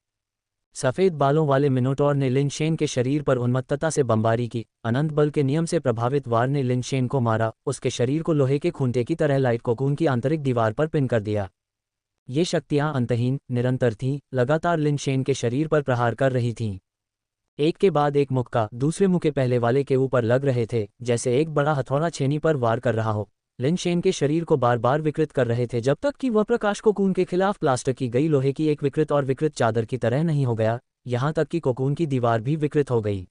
Speaker 1: सफ़ेद बालों वाले मिनोटॉर ने लिन शेन के शरीर पर उन्मत्तता से बमबारी की। अनंत बल के नियम से प्रभावित वार ने लिन शेन को मारा, उसके शरीर को लोहे के खूंटे की तरह लाइट कोकून की आंतरिक दीवार पर पिन कर दिया। ये शक्तियां अंतहीन, निरंतर थीं, लगातार लिन शेन के शरीर पर प्रहार कर रही थीं। एक के बाद एक मुक्का दूसरे मुक्के पहले वाले के ऊपर लग रहे थे, जैसे एक बड़ा हथौड़ा छेनी पर वार कर रहा हो। लिन शेन के शरीर को बार बार विकृत कर रहे थे, जब तक कि वह प्रकाश कोकून के खिलाफ प्लास्टर की गई लोहे की एक विकृत और विकृत चादर की तरह नहीं हो गया, यहाँ तक कि कोकून की दीवार भी विकृत हो गई।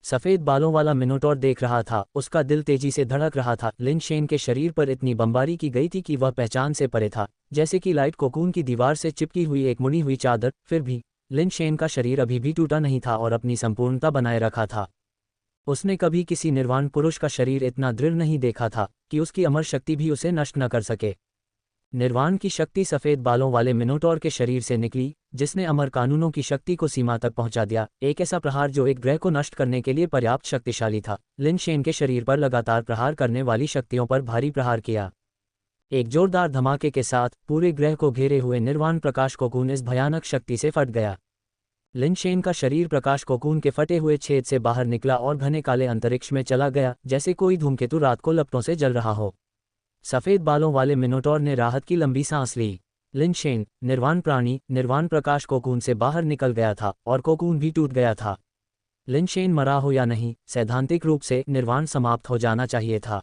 Speaker 1: सफ़ेद बालों वाला मिनोटॉर देख रहा था, उसका दिल तेजी से धड़क रहा था। लिन शेन के शरीर पर इतनी बमबारी की गई थी कि वह पहचान से परे था, जैसे कि लाइट कोकून की दीवार से चिपकी हुई एक मुड़ी हुई चादर। फिर भी लिन शेन का शरीर अभी भी टूटा नहीं था और अपनी संपूर्णता बनाए रखा था। उसने कभी किसी निर्वाण पुरुष का शरीर इतना दृढ़ नहीं देखा था कि उसकी अमर शक्ति भी उसे नष्ट न कर सके। निर्वाण की शक्ति सफ़ेद बालों वाले मिनोटॉर के शरीर से निकली, जिसने अमर कानूनों की शक्ति को सीमा तक पहुंचा दिया। एक ऐसा प्रहार जो एक ग्रह को नष्ट करने के लिए पर्याप्त शक्तिशाली था। लिन शेन के शरीर पर लगातार प्रहार करने वाली शक्तियों पर भारी प्रहार किया। एक जोरदार धमाके के साथ पूरे ग्रह को घेरे हुए निर्वाण प्रकाश कोकून इस भयानक शक्ति से फट गया। लिन शेन का शरीर प्रकाश कोकून के फटे हुए छेद से बाहर निकला और घने काले अंतरिक्ष में चला गया, जैसे कोई धूमकेतु रात को लपटों से जल रहा हो। सफ़ेद बालों वाले मिनोटॉर ने राहत की लंबी सांस ली। लिनशेन, निर्वाण प्राणी, निर्वाण प्रकाश कोकून से बाहर निकल गया था और कोकून भी टूट गया था। लिनशेन मरा हो या नहीं, सैद्धांतिक रूप से निर्वाण समाप्त हो जाना चाहिए था।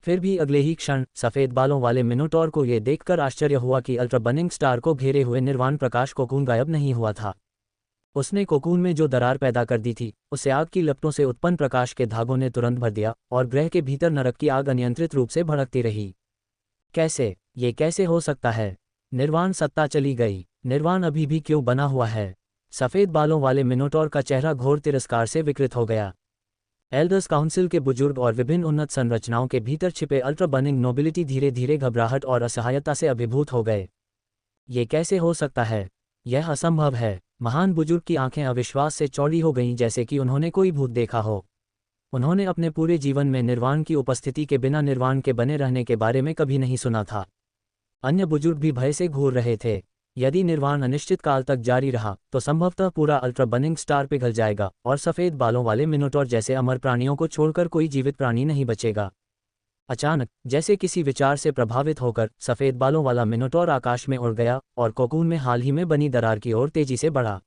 Speaker 1: फिर भी अगले ही क्षण सफ़ेद बालों वाले मिनोटॉर को यह देखकर आश्चर्य हुआ कि अल्ट्रा बर्निंग स्टार को घेरे हुए निर्वाण प्रकाश कोकून गायब नहीं हुआ था। उसने कोकून में जो दरार पैदा कर दी थी, उसे आग की लपटों से उत्पन्न प्रकाश के धागों ने तुरंत भर दिया और ग्रह के भीतर नरक की आग अनियंत्रित रूप से भड़कती रही। कैसे? ये कैसे हो सकता है? निर्वाण सत्ता चली गई। निर्वाण अभी भी क्यों बना हुआ है? सफ़ेद बालों वाले मिनोटॉर का चेहरा घोर तिरस्कार से विकृत हो गया। एल्डर्स काउंसिल के बुजुर्ग और विभिन्न उन्नत संरचनाओं के भीतर छिपे अल्ट्रा बर्निंग नोबिलिटी धीरे धीरे घबराहट और असहायता से अभिभूत हो गए। ये कैसे हो सकता है? यह असंभव है। महान बुजुर्ग की आंखें अविश्वास से चौड़ी हो गईं, जैसे कि उन्होंने कोई भूत देखा हो। उन्होंने अपने पूरे जीवन में निर्वाण की उपस्थिति के बिना निर्वाण के बने रहने के बारे में कभी नहीं सुना था। अन्य बुजुर्ग भी भय से घूर रहे थे। यदि निर्वाण अनिश्चित काल तक जारी रहा तो संभवतः पूरा अल्ट्रा बर्निंग स्टार पिघल जाएगा और सफ़ेद बालों वाले मिनोटॉर जैसे अमर प्राणियों को छोड़कर कोई जीवित प्राणी नहीं बचेगा। अचानक, जैसे किसी विचार से प्रभावित होकर, सफ़ेद बालों वाला मिनोटॉर आकाश में उड़ गया और कोकून में हाल ही में बनी दरार की ओर तेजी से बढ़ा।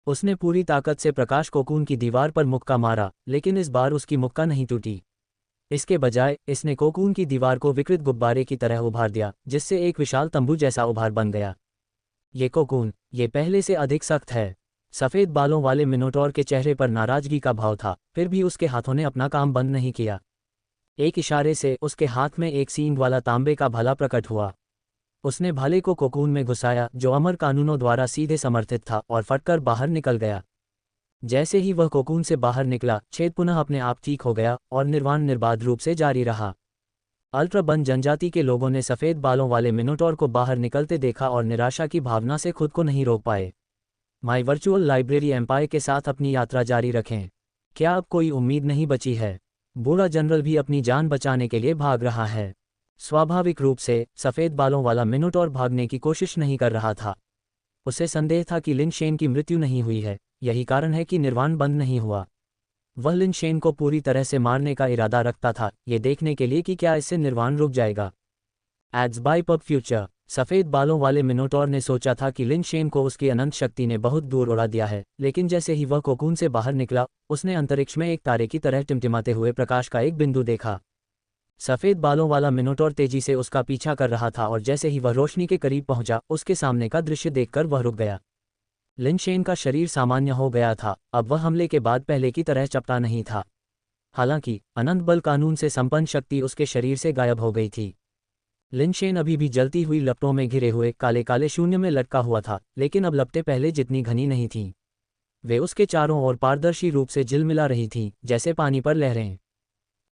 Speaker 1: उसने पूरी ताकत से प्रकाश कोकून की दीवार पर मुक्का मारा, लेकिन इस बार उसकी मुक्का नहीं टूटी। इसके बजाय इसने कोकून की दीवार को विकृत गुब्बारे की तरह उभार दिया, जिससे एक विशाल तंबू जैसा उभार बन गया। ये कोकून, ये पहले से अधिक सख्त है। सफ़ेद बालों वाले मिनोटॉर के चेहरे पर नाराजगी का भाव था, फिर भी उसके हाथों ने अपना काम बंद नहीं किया। एक इशारे से उसके हाथ में एक सींग वाला तांबे का भाला प्रकट हुआ। उसने भाले को कोकून में घुसाया, जो अमर कानूनों द्वारा सीधे समर्थित था, और फटकर बाहर निकल गया। जैसे ही वह कोकून से बाहर निकला, छेद पुनः अपने आप ठीक हो गया और निर्वाण निर्बाध रूप से जारी रहा। अल्ट्रा बर्न जनजाति के लोगों ने सफ़ेद बालों वाले मिनोटॉर को बाहर निकलते देखा और निराशा की भावना से खुद को नहीं रोक पाए। माई वर्चुअल लाइब्रेरी एम्पायर के साथ अपनी यात्रा जारी रखें। क्या अब कोई उम्मीद नहीं बची है? बूढ़ा जनरल भी अपनी जान बचाने के लिए भाग रहा है। स्वाभाविक रूप से सफ़ेद बालों वाला मिनोटॉर भागने की कोशिश नहीं कर रहा था। उसे संदेह था कि लिनशेन की मृत्यु नहीं हुई है, यही कारण है कि निर्वाण बंद नहीं हुआ। वह लिनशेन को पूरी तरह से मारने का इरादा रखता था, ये देखने के लिए कि क्या इससे निर्वाण रुक जाएगा। Ads by pub future. सफ़ेद बालों वाले मिनोटॉर ने सोचा था कि लिनशेन को उसकी अनंत शक्ति ने बहुत दूर उड़ा दिया है, लेकिन जैसे ही वह कोकून से बाहर निकला, उसने अंतरिक्ष में एक तारे की तरह टिमटिमाते हुए प्रकाश का एक बिंदु देखा। सफ़ेद बालों वाला मिनोटॉर तेजी से उसका पीछा कर रहा था और जैसे ही वह रोशनी के करीब पहुंचा, उसके सामने का दृश्य देखकर वह रुक गया। लिनशेन का शरीर सामान्य हो गया था, अब वह हमले के बाद पहले की तरह चपटा नहीं था। हालांकि अनंत बल कानून से संपन्न शक्ति उसके शरीर से गायब हो गई थी। लिनशेन अभी भी जलती हुई लपटों में घिरे हुए काले काले शून्य में लटका हुआ था, लेकिन अब लपटें पहले जितनी घनी नहीं थीं। वे उसके चारों ओर पारदर्शी रूप से झिलमिला रही थीं, जैसे पानी पर लहरें।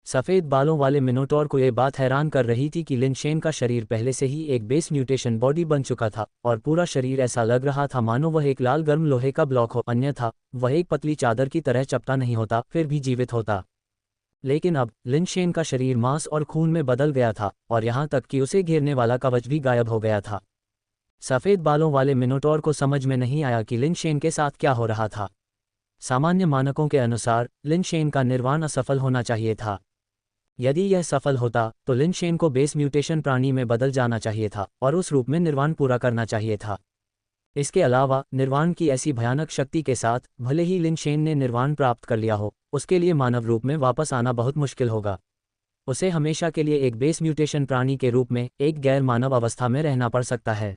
Speaker 1: सफ़ेद बालों वाले मिनोटॉर को यह बात हैरान कर रही थी कि लिनशेन का शरीर पहले से ही एक बेस म्यूटेशन बॉडी बन चुका था और पूरा शरीर ऐसा लग रहा था मानो वह एक लाल गर्म लोहे का ब्लॉक हो, अन्यथा वह एक पतली चादर की तरह चपटा नहीं होता, फिर भी जीवित होता। लेकिन अब लिनशेन का शरीर मांस और खून में बदल गया था और यहाँ तक कि उसे घेरने वाला कवच भी गायब हो गया था। सफ़ेद बालों वाले मिनोटॉर को समझ में नहीं आया कि लिनशेन के साथ क्या हो रहा था। सामान्य मानकों के अनुसार लिनशेन का निर्वाण असफल होना चाहिए था। यदि यह सफल होता तो लिनशेन को बेस म्यूटेशन प्राणी में बदल जाना चाहिए था और उस रूप में निर्वाण पूरा करना चाहिए था। इसके अलावा निर्वाण की ऐसी भयानक शक्ति के साथ, भले ही लिनशेन ने निर्वाण प्राप्त कर लिया हो, उसके लिए मानव रूप में वापस आना बहुत मुश्किल होगा। उसे हमेशा के लिए एक बेस म्यूटेशन प्राणी के रूप में एक गैर मानव अवस्था में रहना पड़ सकता है।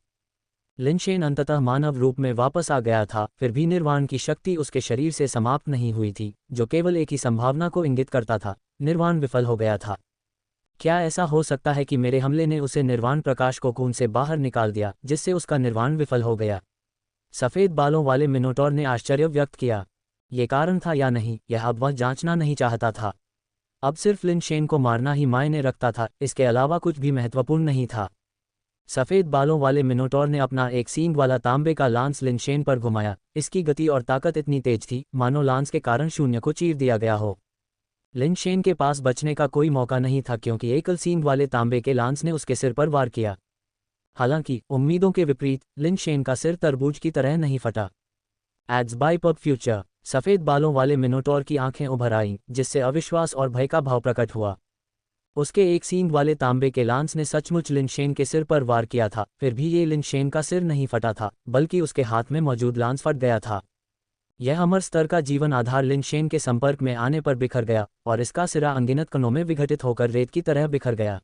Speaker 1: लिनशेन अंततः मानव रूप में वापस आ गया था, फिर भी निर्वाण की शक्ति उसके शरीर से समाप्त नहीं हुई थी, जो केवल एक ही संभावना को इंगित करता था, निर्वाण विफल हो गया था। क्या ऐसा हो सकता है कि मेरे हमले ने उसे निर्वाण प्रकाश कोकून से बाहर निकाल दिया, जिससे उसका निर्वाण विफल हो गया? सफ़ेद बालों वाले मिनोटॉर ने आश्चर्य व्यक्त किया। ये कारण था या नहीं, यह अब वह जांचना नहीं चाहता था। अब सिर्फ लिनशेन को मारना ही मायने रखता था, इसके अलावा कुछ भी महत्वपूर्ण नहीं था। सफ़ेद बालों वाले मिनोटॉर ने अपना एक सींग वाला तांबे का लांस लिनशेन पर घुमाया। इसकी गति और ताकत इतनी तेज थी मानो लांस के कारण शून्य को चीर दिया गया हो। लिनशेन के पास बचने का कोई मौका नहीं था, क्योंकि एकल सींग वाले तांबे के लांस ने उसके सिर पर वार किया। हालांकि उम्मीदों के विपरीत लिनशेन का सिर तरबूज की तरह नहीं फटा। Ads by pub future. सफ़ेद बालों वाले मिनोटॉर की आंखें उभर आईं, जिससे अविश्वास और भय का भाव प्रकट हुआ। उसके एक सींग वाले तांबे के लांस ने सचमुच लिनशेन के सिर पर वार किया था, फिर भी ये लिनशेन का सिर नहीं फटा था, बल्कि उसके हाथ में मौजूद लांस फट गया था। यह अमर स्तर का जीवन आधार लिनशेन के संपर्क में आने पर बिखर गया और इसका सिरा अनगिनत कणों में विघटित होकर रेत की तरह बिखर गया।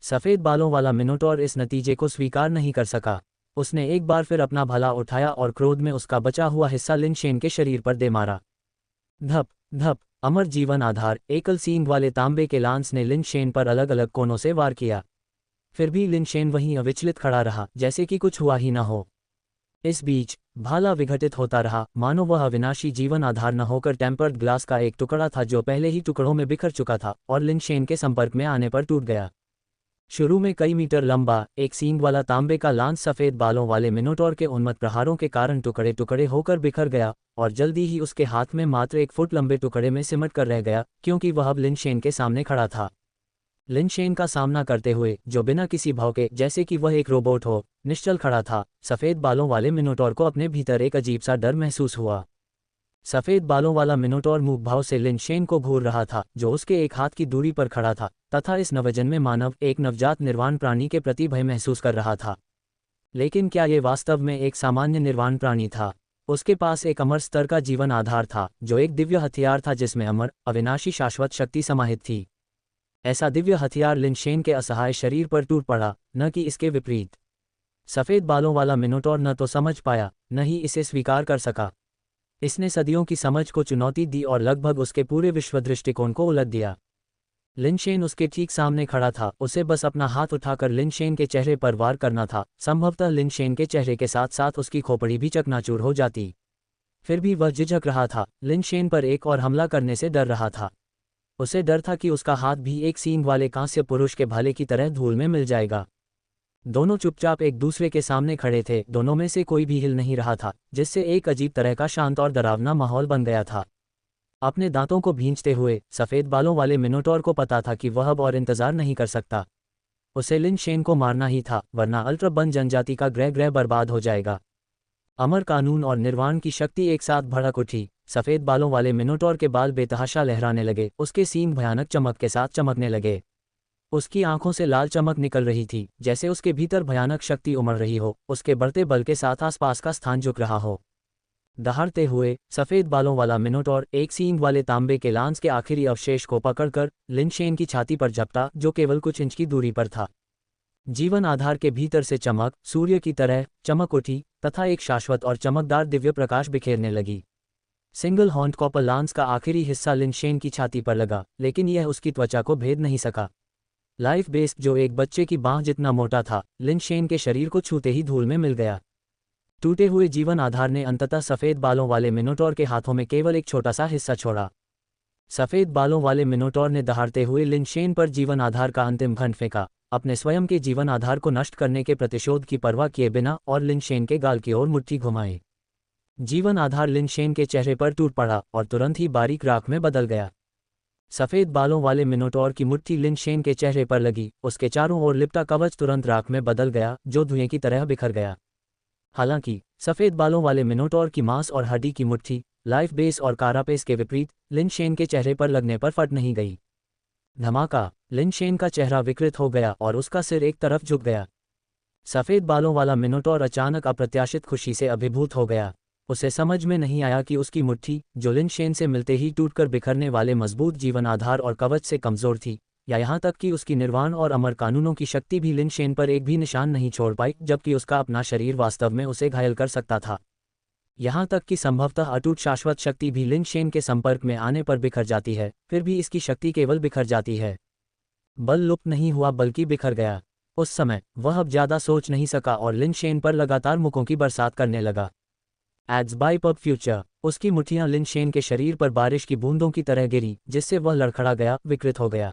Speaker 1: सफ़ेद बालों वाला मिनोटॉर इस नतीजे को स्वीकार नहीं कर सका। उसने एक बार फिर अपना भला उठाया और क्रोध में उसका बचा हुआ हिस्सा लिनशेन के शरीर पर दे मारा। धप धप, अमर जीवन आधार एकल सींग वाले तांबे के लांस ने लिनशेन पर अलग अलग कोनों से वार किया। फिर भी लिनशेन वहीं अविचलित खड़ा रहा, जैसे कि कुछ हुआ ही न हो। इस बीच भाला विघटित होता रहा, मानो वह अविनाशी जीवन आधार न होकर टेम्पर्ड ग्लास का एक टुकड़ा था जो पहले ही टुकड़ों में बिखर चुका था और लिनशेन के संपर्क में आने पर टूट गया। शुरू में कई मीटर लंबा एक सींग वाला तांबे का लांस सफ़ेद बालों वाले मिनोटॉर के उन्मत्त प्रहारों के कारण टुकड़े टुकड़े होकर बिखर गया और जल्दी ही उसके हाथ में मात्र 1 फुट लंबे टुकड़े में सिमट कर रह गया, क्योंकि वह अब लिनशेन के सामने खड़ा था। लिनशेन का सामना करते हुए, जो बिना किसी भाव के, जैसे कि वह एक रोबोट हो, निश्चल खड़ा था, सफ़ेद बालों वाले मिनोटॉर को अपने भीतर एक अजीब सा डर महसूस हुआ। सफ़ेद बालों वाला मिनोटॉर मूक भाव से लिनशेन को घूर रहा था, जो उसके एक हाथ की दूरी पर खड़ा था, तथा इस नवजन्मे मानव, एक नवजात निर्वाण प्राणी के प्रति भय महसूस कर रहा था। लेकिन क्या ये वास्तव में एक सामान्य निर्वाण प्राणी था? उसके पास एक अमर स्तर का जीवन आधार था, जो एक दिव्य हथियार था जिसमें अमर, अविनाशी शाश्वत शक्ति समाहित थी। ऐसा दिव्य हथियार लिनशेन के असहाय शरीर पर टूट पड़ा, न कि इसके विपरीत। सफ़ेद बालों वाला मिनोटॉर न तो समझ पाया, न ही इसे स्वीकार कर सका। इसने सदियों की समझ को चुनौती दी और लगभग उसके पूरे विश्व दृष्टिकोण को उलट दिया। लिनशेन उसके ठीक सामने खड़ा था, उसे बस अपना हाथ उठाकर लिनशेन के चेहरे पर वार करना था। संभवतः लिनशेन के चेहरे के साथ साथ उसकी खोपड़ी भी चकनाचूर हो जाती। फिर भी वह झिझक रहा था, लिनशेन पर एक और हमला करने से डर रहा था। उसे डर था कि उसका हाथ भी एक सींग वाले कांस्य पुरुष के भाले की तरह धूल में मिल जाएगा। दोनों चुपचाप एक दूसरे के सामने खड़े थे, दोनों में से कोई भी हिल नहीं रहा था, जिससे एक अजीब तरह का शांत और डरावना माहौल बन गया था। अपने दांतों को भींचते हुए सफ़ेद बालों वाले मिनोटॉर को पता था कि वह अब और इंतजार नहीं कर सकता। उसे लिनशेन को मारना ही था, वरना अल्ट्राबन जनजाति का ग्रह बर्बाद हो जाएगा। अमर कानून और निर्वाण की शक्ति एक साथ भड़क उठी। सफ़ेद बालों वाले मिनोटॉर के बाल बेतहाशा लहराने लगे, उसके सींग भयानक चमक के साथ चमकने लगे। उसकी आंखों से लाल चमक निकल रही थी, जैसे उसके भीतर भयानक शक्ति उमड़ रही हो। उसके बढ़ते बल के साथ आसपास का स्थान झुक रहा हो। दहाड़ते हुए सफ़ेद बालों वाला मिनोटॉर एक सींग वाले तांबे के लांस के आखिरी अवशेष को पकड़कर लिनशेन की छाती पर झपटा, जो केवल कुछ इंच की दूरी पर था। जीवन आधार के भीतर से चमक सूर्य की तरह चमक उठी तथा एक शाश्वत और चमकदार दिव्य प्रकाश बिखेरने लगी। सिंगल हॉर्न कॉपर लांस का आखिरी हिस्सा लिनशेन की छाती पर लगा, लेकिन यह उसकी त्वचा को भेद नहीं सका। लाइफ बेस्ड, जो एक बच्चे की बांह जितना मोटा था, लिनशेन के शरीर को छूते ही धूल में मिल गया। टूटे हुए जीवन आधार ने अंततः सफ़ेद बालों वाले मिनोटॉर के हाथों में केवल एक छोटा सा हिस्सा छोड़ा। सफ़ेद बालों वाले मिनोटॉर ने दहाड़ते हुए लिनशेन पर जीवन आधार का अंतिम घंट फेंका, अपने स्वयं के जीवन आधार को नष्ट करने के प्रतिशोध की परवाह किए बिना, और लिनशेन के गाल की ओर मुट्ठी घुमाई। जीवन आधार लिनशेन के चेहरे पर टूट पड़ा और तुरंत ही बारीक राख में बदल गया। सफ़ेद बालों वाले मिनोटॉर की मुट्ठी लिनशेन के चेहरे पर लगी, उसके चारों ओर लिपटा कवच तुरंत राख में बदल गया, जो धुएं की तरह बिखर गया। हालांकि सफ़ेद बालों वाले मिनोटॉर की मांस और हड्डी की मुट्ठी लाइफ बेस और कारापेस के विपरीत लिनशेन के चेहरे पर लगने पर फट नहीं गई। धमाका! लिनशेन का चेहरा विकृत हो गया और उसका सिर एक तरफ झुक गया। सफ़ेद बालों वाला मिनोटॉर अचानक अप्रत्याशित खुशी से अभिभूत हो गया। उसे समझ में नहीं आया कि उसकी मुट्ठी, जो लिनशेन से मिलते ही टूटकर बिखरने वाले मजबूत जीवन आधार और कवच से कमज़ोर थी, या यहाँ तक कि उसकी निर्वाण और अमर कानूनों की शक्ति भी लिनशेन पर एक भी निशान नहीं छोड़ पाई, जबकि उसका अपना शरीर वास्तव में उसे घायल कर सकता था। यहाँ तक कि संभवतः अटूट शाश्वत शक्ति भी लिनशेन के संपर्क में आने पर बिखर जाती है, फिर भी इसकी शक्ति केवल बिखर जाती है। बल लुप्त नहीं हुआ बल्कि बिखर गया। उस समय वह अब ज़्यादा सोच नहीं सका और लिनशेन पर लगातार मुक्कों की बरसात करने लगा। Ads by pub future. उसकी मुट्ठियां लिनशेन के शरीर पर बारिश की बूंदों की तरह गिरी, जिससे वह लड़खड़ा गया, विकृत हो गया।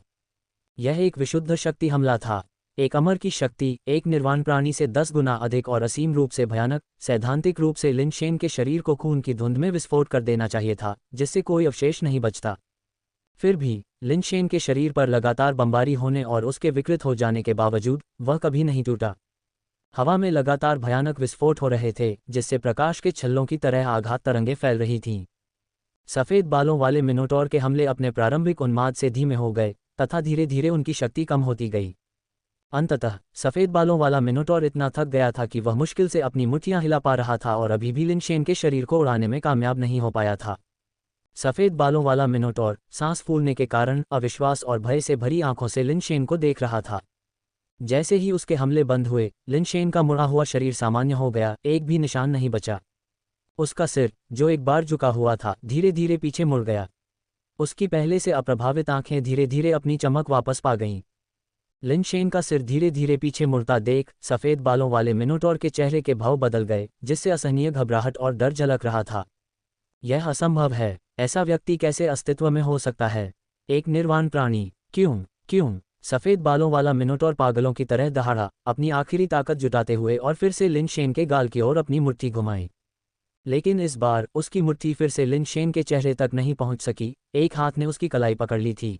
Speaker 1: यह एक विशुद्ध शक्ति हमला था। एक अमर की शक्ति, एक निर्वाण प्राणी से 10 गुना अधिक और असीम रूप से भयानक। सैद्धांतिक रूप से लिनशेन के शरीर को खून की धुंध में विस्फोट कर देना चाहिए था, जिससे कोई अवशेष नहीं बचता। फिर भी लिनशेन के शरीर पर लगातार बमबारी होने और उसके विकृत हो जाने के बावजूद वह कभी नहीं टूटा। हवा में लगातार भयानक विस्फोट हो रहे थे, जिससे प्रकाश के छल्लों की तरह आघात तरंगें फैल रही थीं। सफ़ेद बालों वाले मिनोटॉर के हमले अपने प्रारंभिक उन्माद से धीमे हो गए, तथा धीरे धीरे उनकी शक्ति कम होती गई। अंततः सफ़ेद बालों वाला मिनोटॉर इतना थक गया था कि वह मुश्किल से अपनी मुट्ठियां हिला पा रहा था और अभी भी लिन शेन के शरीर को उड़ाने में कामयाब नहीं हो पाया था। सफ़ेद बालों वाला मिनोटॉर सांस फूलने के कारण अविश्वास और भय से भरी आंखों से लिन शेन को देख रहा था। जैसे ही उसके हमले बंद हुए, लिन शेन का मुड़ा हुआ शरीर सामान्य हो गया, एक भी निशान नहीं बचा। उसका सिर, जो एक बार झुका हुआ था, धीरे धीरे पीछे मुड़ गया। उसकी पहले से अप्रभावित आंखें धीरे धीरे अपनी चमक वापस पा गईं। लिन शेन का सिर धीरे धीरे पीछे मुड़ता देख सफ़ेद बालों वाले मिनोटॉर के चेहरे के भाव बदल गए, जिससे असहनीय घबराहट और डर झलक रहा था। यह असंभव है, ऐसा व्यक्ति कैसे अस्तित्व में हो सकता है? एक निर्वाण प्राणी, क्यों? सफ़ेद बालों वाला मिनोटॉर पागलों की तरह दहाड़ा, अपनी आखिरी ताकत जुटाते हुए और फिर से लिन शेन के गाल की ओर अपनी मुट्ठी घुमाई। लेकिन इस बार उसकी मुट्ठी फिर से लिन शेन के चेहरे तक नहीं पहुंच सकी, एक हाथ ने उसकी कलाई पकड़ ली थी।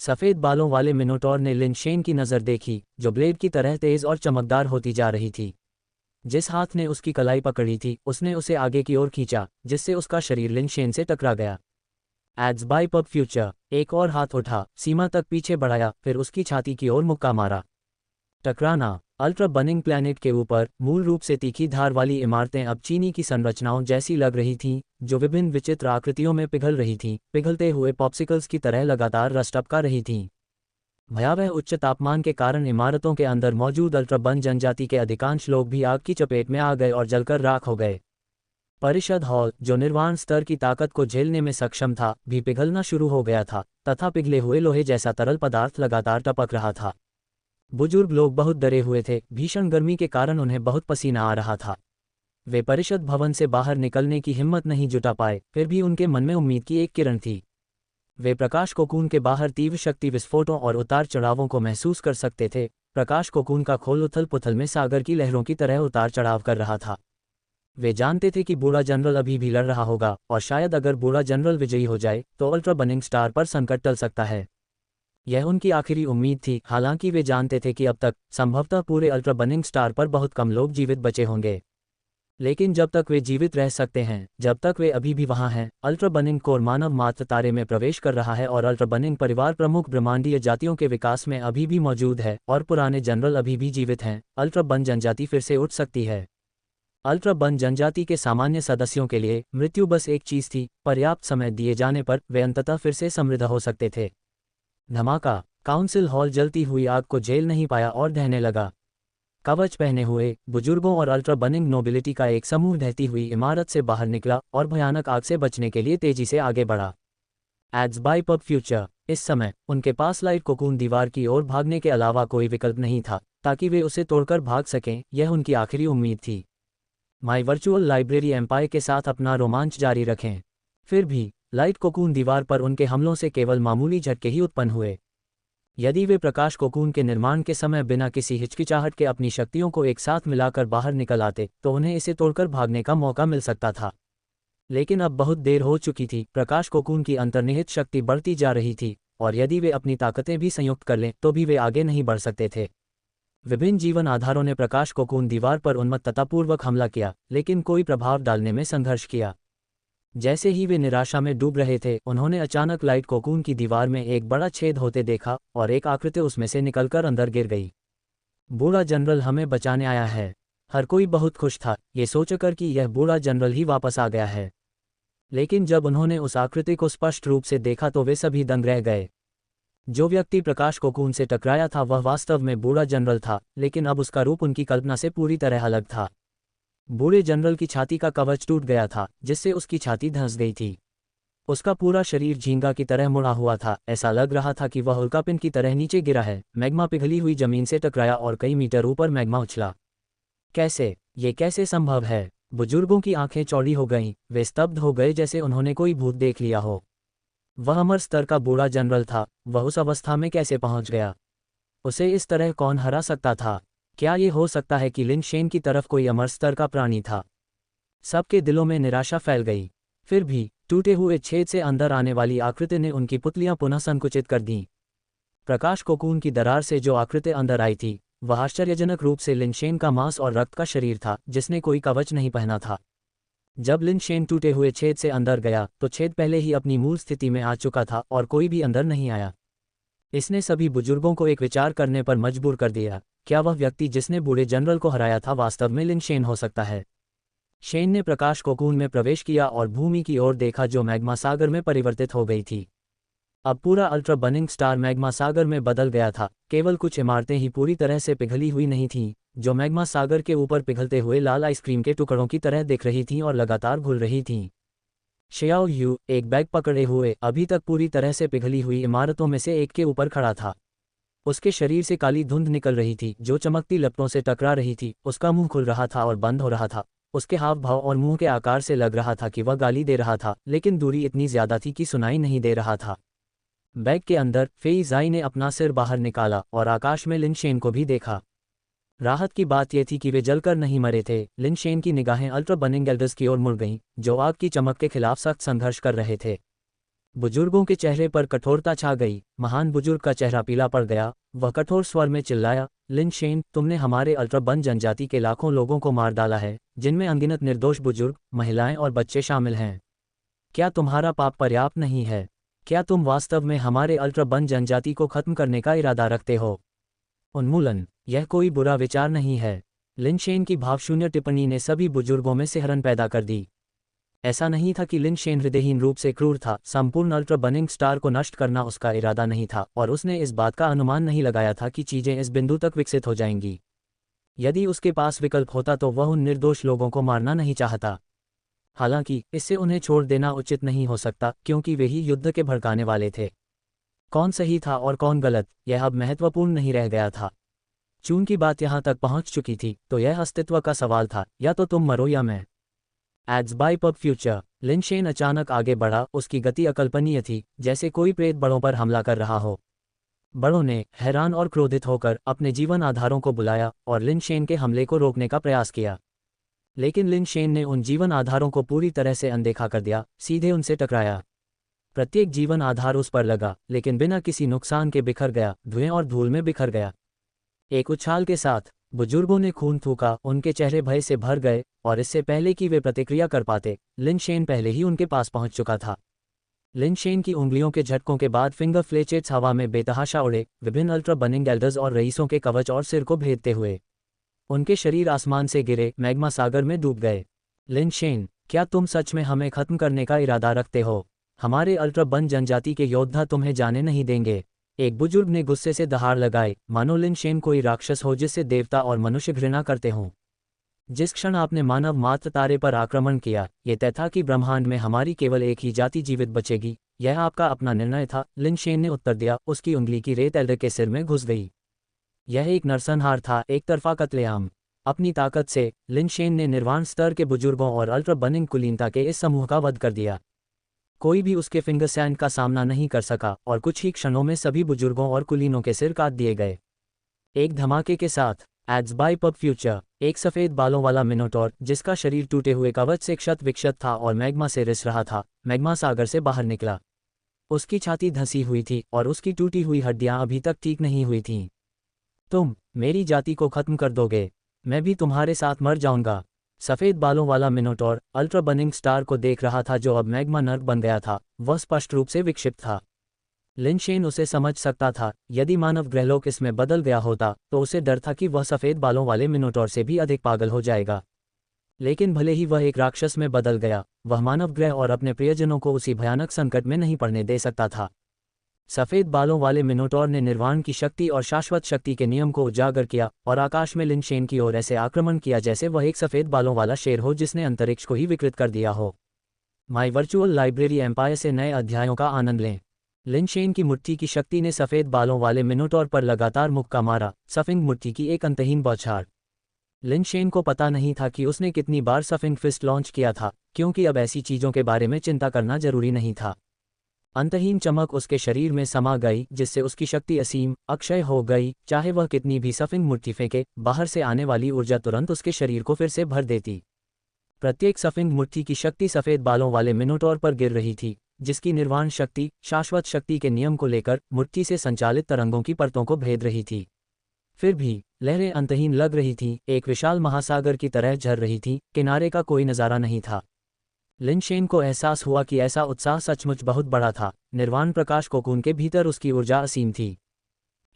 Speaker 1: सफ़ेद बालों वाले मिनोटॉर ने लिन शेन की नज़र देखी, जो ब्लेड की तरह तेज़ और चमकदार होती जा रही थी। जिस हाथ ने उसकी कलाई पकड़ी थी, उसने उसे आगे की ओर खींचा, जिससे उसका शरीर लिन शेन से टकरा गया। एड्स बाय पब फ्यूचर, एक और हाथ उठा, सीमा तक पीछे बढ़ाया, फिर उसकी छाती की ओर मुक्का मारा। टकराना। अल्ट्रा बर्निंग प्लैनेट के ऊपर मूल रूप से तीखी धार वाली इमारतें अब चीनी की संरचनाओं जैसी लग रही थीं, जो विभिन्न विचित्र आकृतियों में पिघल रही थीं, पिघलते हुए पॉप्सिकल्स की तरह लगातार रस टपका रही थीं। भयावह उच्च तापमान के कारण इमारतों के अंदर मौजूद अल्ट्राबर्न जनजाति के अधिकांश लोग भी आग की चपेट में आ गए और जलकर राख हो गए। परिषद हॉल, जो निर्वाण स्तर की ताकत को झेलने में सक्षम था, भी पिघलना शुरू हो गया था, तथा पिघले हुए लोहे जैसा तरल पदार्थ लगातार टपक रहा था। बुजुर्ग लोग बहुत डरे हुए थे, भीषण गर्मी के कारण उन्हें बहुत पसीना आ रहा था। वे परिषद भवन से बाहर निकलने की हिम्मत नहीं जुटा पाए, फिर भी उनके मन में उम्मीद की एक किरण थी। वे प्रकाश कोकून के बाहर तीव्र शक्ति विस्फोटों और उतार चढ़ावों को महसूस कर सकते थे। प्रकाश कोकून का खोल उथल पुथल में सागर की लहरों की तरह उतार चढ़ाव कर रहा था। वे जानते थे कि बूढ़ा जनरल अभी भी लड़ रहा होगा, और शायद अगर बूढ़ा जनरल विजयी हो जाए तो अल्ट्रा बर्निंग स्टार पर संकट टल सकता है। यह उनकी आखिरी उम्मीद थी। हालांकि वे जानते थे कि अब तक संभवतः पूरे अल्ट्रा बर्निंग स्टार पर बहुत कम लोग जीवित बचे होंगे, लेकिन जब तक वे जीवित रह सकते हैं, जब तक वे अभी भी वहां हैं, अल्ट्रा बर्निंग कोर मानव मात्र तारे में प्रवेश कर रहा है और अल्ट्रा बर्निंग परिवार प्रमुख ब्रह्मांडीय जातियों के विकास में अभी भी मौजूद है और पुराने जनरल अभी भी जीवित हैं, अल्ट्रा बर्न जनजाति फिर से उठ सकती है। अल्ट्रा बर्न जनजाति के सामान्य सदस्यों के लिए मृत्यु बस एक चीज थी, पर्याप्त समय दिए जाने पर वे अंततः फिर से समृद्ध हो सकते थे। धमाका। काउंसिल हॉल जलती हुई आग को झेल नहीं पाया और दहने लगा। कवच पहने हुए बुजुर्गों और अल्ट्रा बर्निंग नोबिलिटी का एक समूह ढहती हुई इमारत से बाहर निकला और भयानक आग से बचने के लिए तेजी से आगे बढ़ा। Ads by pub future. इस समय उनके पास लाइट कोकून दीवार की ओर भागने के अलावा कोई विकल्प नहीं था, ताकि वे उसे तोड़कर भाग सकें। यह उनकी आखिरी उम्मीद थी। माई वर्चुअल लाइब्रेरी एम्पायर के साथ अपना रोमांच जारी रखें। फिर भी लाइट कोकून दीवार पर उनके हमलों से केवल मामूली झटके ही उत्पन्न हुए। यदि वे प्रकाश कोकून के निर्माण के समय बिना किसी हिचकिचाहट के अपनी शक्तियों को एक साथ मिलाकर बाहर निकल आते, तो उन्हें इसे तोड़कर भागने का मौका मिल सकता था। लेकिन अब बहुत देर हो चुकी थी। प्रकाश कोकून की अंतर्निहित शक्ति बढ़ती जा रही थी, और यदि वे अपनी ताकतें भी संयुक्त कर लें तो भी वे आगे नहीं बढ़ सकते थे। विभिन्न जीवन आधारों ने प्रकाश कोकून दीवार पर उन्मत्ततापूर्वक हमला किया, लेकिन कोई प्रभाव डालने में संघर्ष किया। जैसे ही वे निराशा में डूब रहे थे, उन्होंने अचानक लाइट कोकून की दीवार में एक बड़ा छेद होते देखा और एक आकृति उसमें से निकलकर अंदर गिर गई। बूढ़ा जनरल हमें बचाने आया है। हर कोई बहुत खुश था, ये सोचकर कि यह बूढ़ा जनरल ही वापस आ गया है। लेकिन जब उन्होंने उस आकृति को स्पष्ट रूप से देखा तो वे सभी दंग रह गए। जो व्यक्ति प्रकाश कोकून से टकराया था वह वास्तव में बूढ़ा जनरल था, लेकिन अब उसका रूप उनकी कल्पना से पूरी तरह अलग था। बूढ़े जनरल की छाती का कवच टूट गया था, जिससे उसकी छाती धंस गई थी। उसका पूरा शरीर झींगा की तरह मुड़ा हुआ था। ऐसा लग रहा था कि वह उल्कापिंड की तरह नीचे गिरा है। मैग्मा पिघली हुई जमीन से टकराया और कई मीटर ऊपर मैग्मा उछला। ये कैसे संभव है? बुजुर्गों की आंखें चौड़ी हो गईं। वे स्तब्ध हो गए, जैसे उन्होंने कोई भूत देख लिया हो। वह अमर स्तर का बूढ़ा जनरल था। वह उस अवस्था में कैसे पहुंच गया? उसे इस तरह कौन हरा सकता था? क्या ये हो सकता है कि लिन शेन की तरफ कोई अमर स्तर का प्राणी था? सबके दिलों में निराशा फैल गई। फिर भी टूटे हुए छेद से अंदर आने वाली आकृति ने उनकी पुतलियां पुनः संकुचित कर दीं। प्रकाश कोकून की दरार से जो आकृति अंदर आई थी, वह आश्चर्यजनक रूप से लिन शेन का मांस और रक्त का शरीर था, जिसने कोई कवच नहीं पहना था। जब लिन शेन टूटे हुए छेद से अंदर गया तो छेद पहले ही अपनी मूल स्थिति में आ चुका था और कोई भी अंदर नहीं आया। इसने सभी बुजुर्गों को एक विचार करने पर मजबूर कर दिया, क्या वह व्यक्ति जिसने बूढ़े जनरल को हराया था वास्तव में लिन शेन हो सकता है। शेन ने प्रकाश कोकून में प्रवेश किया और भूमि की ओर देखा जो मैग्मा सागर में परिवर्तित हो गई थी। अब पूरा अल्ट्रा बर्निंग स्टार मैग्मा सागर में बदल गया था। केवल कुछ इमारतें ही पूरी तरह से पिघली हुई नहीं थीं, जो मैग्मा सागर के ऊपर पिघलते हुए लाल आइसक्रीम के टुकड़ों की तरह दिख रही थीं और लगातार घुल रही थीं। शियाओ यू एक बैग पकड़े हुए अभी तक पूरी तरह से पिघली हुई इमारतों में से एक के ऊपर खड़ा था। उसके शरीर से काली धुंध निकल रही थी जो चमकती लपटों से टकरा रही थी। उसका मुंह खुल रहा था और बंद हो रहा था। उसके हाव भाव और मुंह के आकार से लग रहा था कि वह गाली दे रहा था, लेकिन दूरी इतनी ज्यादा थी कि सुनाई नहीं दे रहा था। बैग के अंदर फेई ज़ाई ने अपना सिर बाहर निकाला और आकाश में लिन शेन को भी देखा। राहत की बात यह थी कि वे जलकर नहीं मरे थे। लिन शेन की निगाहें अल्ट्रा बर्निंग एल्डर्स की ओर मुड़ गईं, जो आग की चमक के खिलाफ सख्त संघर्ष कर रहे थे। बुजुर्गों के चेहरे पर कठोरता छा गई। महान बुजुर्ग का चेहरा पीला पड़ गया। वह कठोर स्वर में चिल्लाया, लिन शेन, तुमने हमारे अल्ट्रा बन जनजाति के लाखों लोगों को मार डाला है, जिनमें अनगिनत निर्दोष बुजुर्ग, महिलाएं और बच्चे शामिल हैं। क्या तुम्हारा पाप पर्याप्त नहीं है? क्या तुम वास्तव में हमारे अल्ट्रा बन जनजाति को खत्म करने का इरादा रखते हो? उन्मूलन, यह कोई बुरा विचार नहीं है। लिन शेन की भावशून्य टिप्पणी ने सभी बुजुर्गों में सिहरन पैदा कर दी। ऐसा नहीं था कि लिन शेन हृदयहीन रूप से क्रूर था। संपूर्ण अल्ट्रा बर्निंग स्टार को नष्ट करना उसका इरादा नहीं था, और उसने इस बात का अनुमान नहीं लगाया था कि चीजें इस बिंदु तक विकसित हो जाएंगी। यदि उसके पास विकल्प होता तो वह उन निर्दोष लोगों को मारना नहीं चाहता। हालांकि इससे उन्हें छोड़ देना उचित नहीं हो सकता, क्योंकि वे ही युद्ध के भड़काने वाले थे। कौन सही था और कौन गलत, यह अब महत्वपूर्ण नहीं रह गया था। चून की बात यहां तक पहुंच चुकी थी, तो यह अस्तित्व का सवाल था, या तो तुम मरो या मैं। Ads by pub future. Lin Shen अचानक आगे बढ़ा। उसकी गति अकल्पनीय थी, जैसे कोई प्रेत बड़ों पर हमला कर रहा हो। बड़ों ने हैरान और क्रोधित होकर अपने जीवन आधारों को बुलाया और लिन शेन के हमले को रोकने का प्रयास किया। लेकिन लिन शेन ने उन जीवन आधारों को पूरी तरह से अनदेखा कर दिया, सीधे उनसे टकराया। प्रत्येक जीवन आधार उस पर लगा, लेकिन बिना किसी नुकसान के बिखर गया, धुएं और धूल में बिखर गया। एक उछाल के साथ बुजुर्गों ने खून थूका। उनके चेहरे भय से भर गए, और इससे पहले कि वे प्रतिक्रिया कर पाते, लिन शेन पहले ही उनके पास पहुंच चुका था। लिन शेन की उंगलियों के झटकों के बाद फिंगर फ्लेचेट्स हवा में बेतहाशा उड़े, विभिन्न अल्ट्रा बर्निंग एल्डर्स और रईसों के कवच और सिर को भेदते हुए। उनके शरीर आसमान से गिरे, मैग्मा सागर में डूब गए। लिन शेन, क्या तुम सच में हमें खत्म करने का इरादा रखते हो? हमारे अल्ट्रा बन जनजाति के योद्धा तुम्हें जाने नहीं देंगे। एक बुजुर्ग ने गुस्से से दहाड़ लगाई, मानो लिन शेन कोई राक्षस हो जिससे देवता और मनुष्य घृणा करते हों। जिस क्षण आपने मानव मात्र तारे पर आक्रमण किया, ये तय था कि ब्रह्मांड में हमारी केवल एक ही जाति जीवित बचेगी। यह आपका अपना निर्णय था, लिन शेन ने उत्तर दिया। उसकी उंगली की रेत एल्डर के सिर में घुस गई। यह एक नरसंहार था, एक तरफा कत्लेआम। अपनी ताकत से लिन शेन ने निर्वाण स्तर के बुजुर्गों और अल्ट्रा बर्निंग कुलीनता के इस समूह का वध कर दिया। कोई भी उसके फिंगर सैंड का सामना नहीं कर सका, और कुछ ही क्षणों में सभी बुजुर्गों और कुलीनों के सिर काट दिए गए। एक धमाके के साथ एड्स बाय पब फ्यूचर। एक सफेद बालों वाला मिनोटॉर, जिसका शरीर टूटे हुए कवच से क्षत विक्षत था और मैग्मा से रिस रहा था, मैग्मा सागर से बाहर निकला। उसकी छाती धंसी हुई थी और उसकी टूटी हुई हड्डियां अभी तक ठीक नहीं हुई थीं। तुम मेरी जाति को खत्म कर दोगे, मैं भी तुम्हारे साथ मर जाऊंगा। सफेद बालों वाला मिनोटॉर अल्ट्रा बर्निंग स्टार को देख रहा था, जो अब मैग्मा नर्क बन गया था। वह स्पष्ट रूप से विक्षिप्त था। लिन शेन उसे समझ सकता था। यदि मानव ग्रहलोक इसमें बदल गया होता, तो उसे डर था कि वह सफेद बालों वाले मिनोटॉर से भी अधिक पागल हो जाएगा। लेकिन भले ही वह एक राक्षस में बदल गया, वह मानव ग्रह और अपने प्रियजनों को उसी भयानक संकट में नहीं पड़ने दे सकता था। सफेद बालों वाले मिनोटॉर ने निर्वाण की शक्ति और शाश्वत शक्ति के नियम को उजागर किया और आकाश में लिन शेन की ओर ऐसे आक्रमण किया जैसे वह एक सफेद बालों वाला शेर हो जिसने अंतरिक्ष को ही विकृत कर दिया हो। माई वर्चुअल लाइब्रेरी एम्पायर से नए अध्यायों का आनंद लें। लिन शेन की मुट्ठी की शक्ति ने सफेद बालों वाले मिनोटॉर पर लगातार मुक्का मारा, सफिंग मुट्ठी की एक अंतहीन बौछार। लिन शेन को पता नहीं था कि उसने कितनी बार सफिंग फिस्ट लॉन्च किया था, क्योंकि अब ऐसी चीजों के बारे में चिंता करना जरूरी नहीं था। अंतहीन चमक उसके शरीर में समा गई, जिससे उसकी शक्ति असीम, अक्षय हो गई। चाहे वह कितनी भी सफिंग मुट्ठी फेंके, बाहर से आने वाली ऊर्जा तुरंत उसके शरीर को फिर से भर देती। प्रत्येक सफिंग मुट्ठी की शक्ति सफेद बालों वाले मिनोटॉर पर गिर रही थी, जिसकी निर्वाण शक्ति, शाश्वत शक्ति के नियम को लेकर मुट्ठी से संचालित तरंगों की परतों को भेद रही थी। फिर भी लहरें अंतहीन लग रही थीं, एक विशाल महासागर की तरह झर रही थीं, किनारे का कोई नज़ारा नहीं था। लिनशेन को एहसास हुआ कि ऐसा उत्साह सचमुच बहुत बड़ा था। निर्वाण प्रकाश कोकून के भीतर उसकी ऊर्जा असीम थी।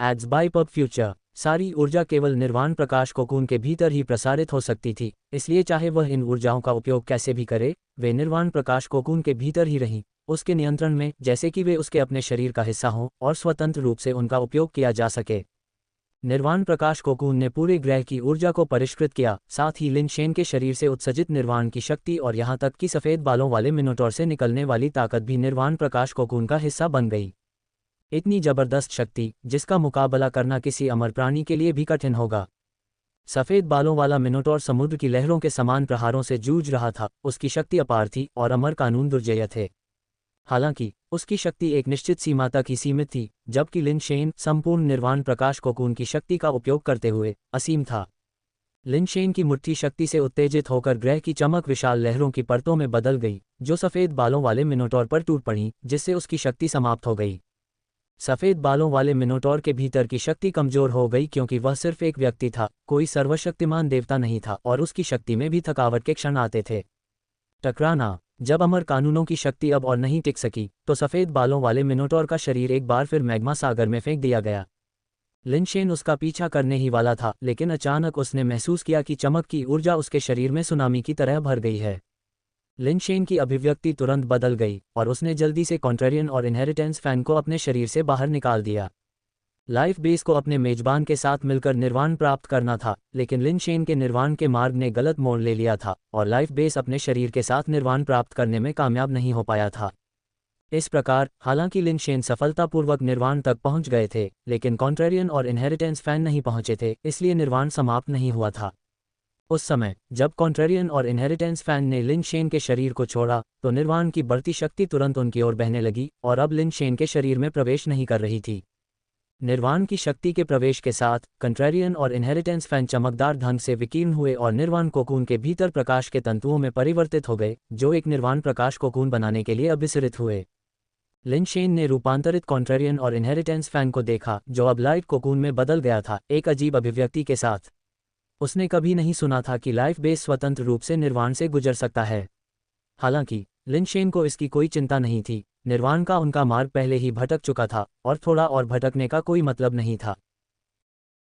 Speaker 1: Ads by pub future. सारी ऊर्जा केवल निर्वाण प्रकाश कोकून के भीतर ही प्रसारित हो सकती थी, इसलिए चाहे वह इन ऊर्जाओं का उपयोग कैसे भी करे, वे निर्वाण प्रकाश कोकून के भीतर ही रहीं, उसके नियंत्रण में, जैसे कि वे उसके अपने शरीर का हिस्सा हों और स्वतंत्र रूप से उनका उपयोग किया जा सके। निर्वाण प्रकाश कोकून ने पूरे ग्रह की ऊर्जा को परिष्कृत किया, साथ ही लिनशेन के शरीर से उत्सर्जित निर्वाण की शक्ति और यहाँ तक कि सफ़ेद बालों वाले मिनोटॉर से निकलने वाली ताकत भी निर्वाण प्रकाश कोकून का हिस्सा बन गई। इतनी जबरदस्त शक्ति, जिसका मुकाबला करना किसी अमर प्राणी के लिए भी कठिन होगा। सफ़ेद बालों वाला मिनोटॉर समुद्र की लहरों के समान प्रहारों से जूझ रहा था, उसकी शक्ति अपार थी और अमर कानून दुर्जेय थे। हालांकि उसकी शक्ति एक निश्चित सीमा तक ही सीमित थी, जबकि लिनशेन संपूर्ण निर्वाण प्रकाश कोकून की शक्ति का उपयोग करते हुए असीम था। लिनशेन की मुट्ठी शक्ति से उत्तेजित होकर ग्रह की चमक विशाल लहरों की परतों में बदल गई, जो सफ़ेद बालों वाले मिनोटॉर पर टूट पड़ी, जिससे उसकी शक्ति समाप्त हो गई। सफ़ेद बालों वाले मिनोटॉर के भीतर की शक्ति कमजोर हो गई क्योंकि वह सिर्फ एक व्यक्ति था, कोई सर्वशक्तिमान देवता नहीं था, और उसकी शक्ति में भी थकावट के क्षण आते थे। टकराना। जब अमर कानूनों की शक्ति अब और नहीं टिक सकी, तो सफ़ेद बालों वाले मिनोटॉर का शरीर एक बार फिर मैग्मा सागर में फेंक दिया गया। लिनशेन उसका पीछा करने ही वाला था, लेकिन अचानक उसने महसूस किया कि चमक की ऊर्जा उसके शरीर में सुनामी की तरह भर गई है। लिनशेन की अभिव्यक्ति तुरंत बदल गई और उसने जल्दी से कॉन्ट्रेरियन और इनहेरिटेंस फैन को अपने शरीर से बाहर निकाल दिया। लाइफ बेस को अपने मेजबान के साथ मिलकर निर्वाण प्राप्त करना था, लेकिन लिनशेन के निर्वाण के मार्ग ने गलत मोड़ ले लिया था और लाइफ बेस अपने शरीर के साथ निर्वाण प्राप्त करने में कामयाब नहीं हो पाया था। इस प्रकार, हालांकि लिनशेन सफलतापूर्वक निर्वाण तक पहुंच गए थे, लेकिन कॉन्ट्रेरियन और इनहेरिटेंस फैन नहीं पहुंचे थे, इसलिए निर्वाण समाप्त नहीं हुआ था। उस समय जब कॉन्ट्रेरियन और इनहेरिटेंस फैन ने लिनशेन के शरीर को छोड़ा, तो निर्वाण की बढ़ती शक्ति तुरंत उनकी ओर बहने लगी और अब लिनशेन के शरीर में प्रवेश नहीं कर रही थी। निर्वाण की शक्ति के प्रवेश के साथ कॉन्ट्रेरियन और इनहेरिटेंस फैन चमकदार ढंग से विकीर्ण हुए और निर्वाण कोकून के भीतर प्रकाश के तंतुओं में परिवर्तित हो गए, जो एक निर्वाण प्रकाश कोकून बनाने के लिए अभिसरित हुए। लिनशेन ने रूपांतरित कॉन्ट्रेरियन और इनहेरिटेंस फैन को देखा, जो अब लाइफ कोकून में बदल गया था, एक अजीब अभिव्यक्ति के साथ। उसने कभी नहीं सुना था कि लाइफ बेस स्वतंत्र रूप से निर्वाण से गुजर सकता है। हालांकि लिनशेन को इसकी कोई चिंता नहीं थी, निर्वाण का उनका मार्ग पहले ही भटक चुका था और थोड़ा और भटकने का कोई मतलब नहीं था।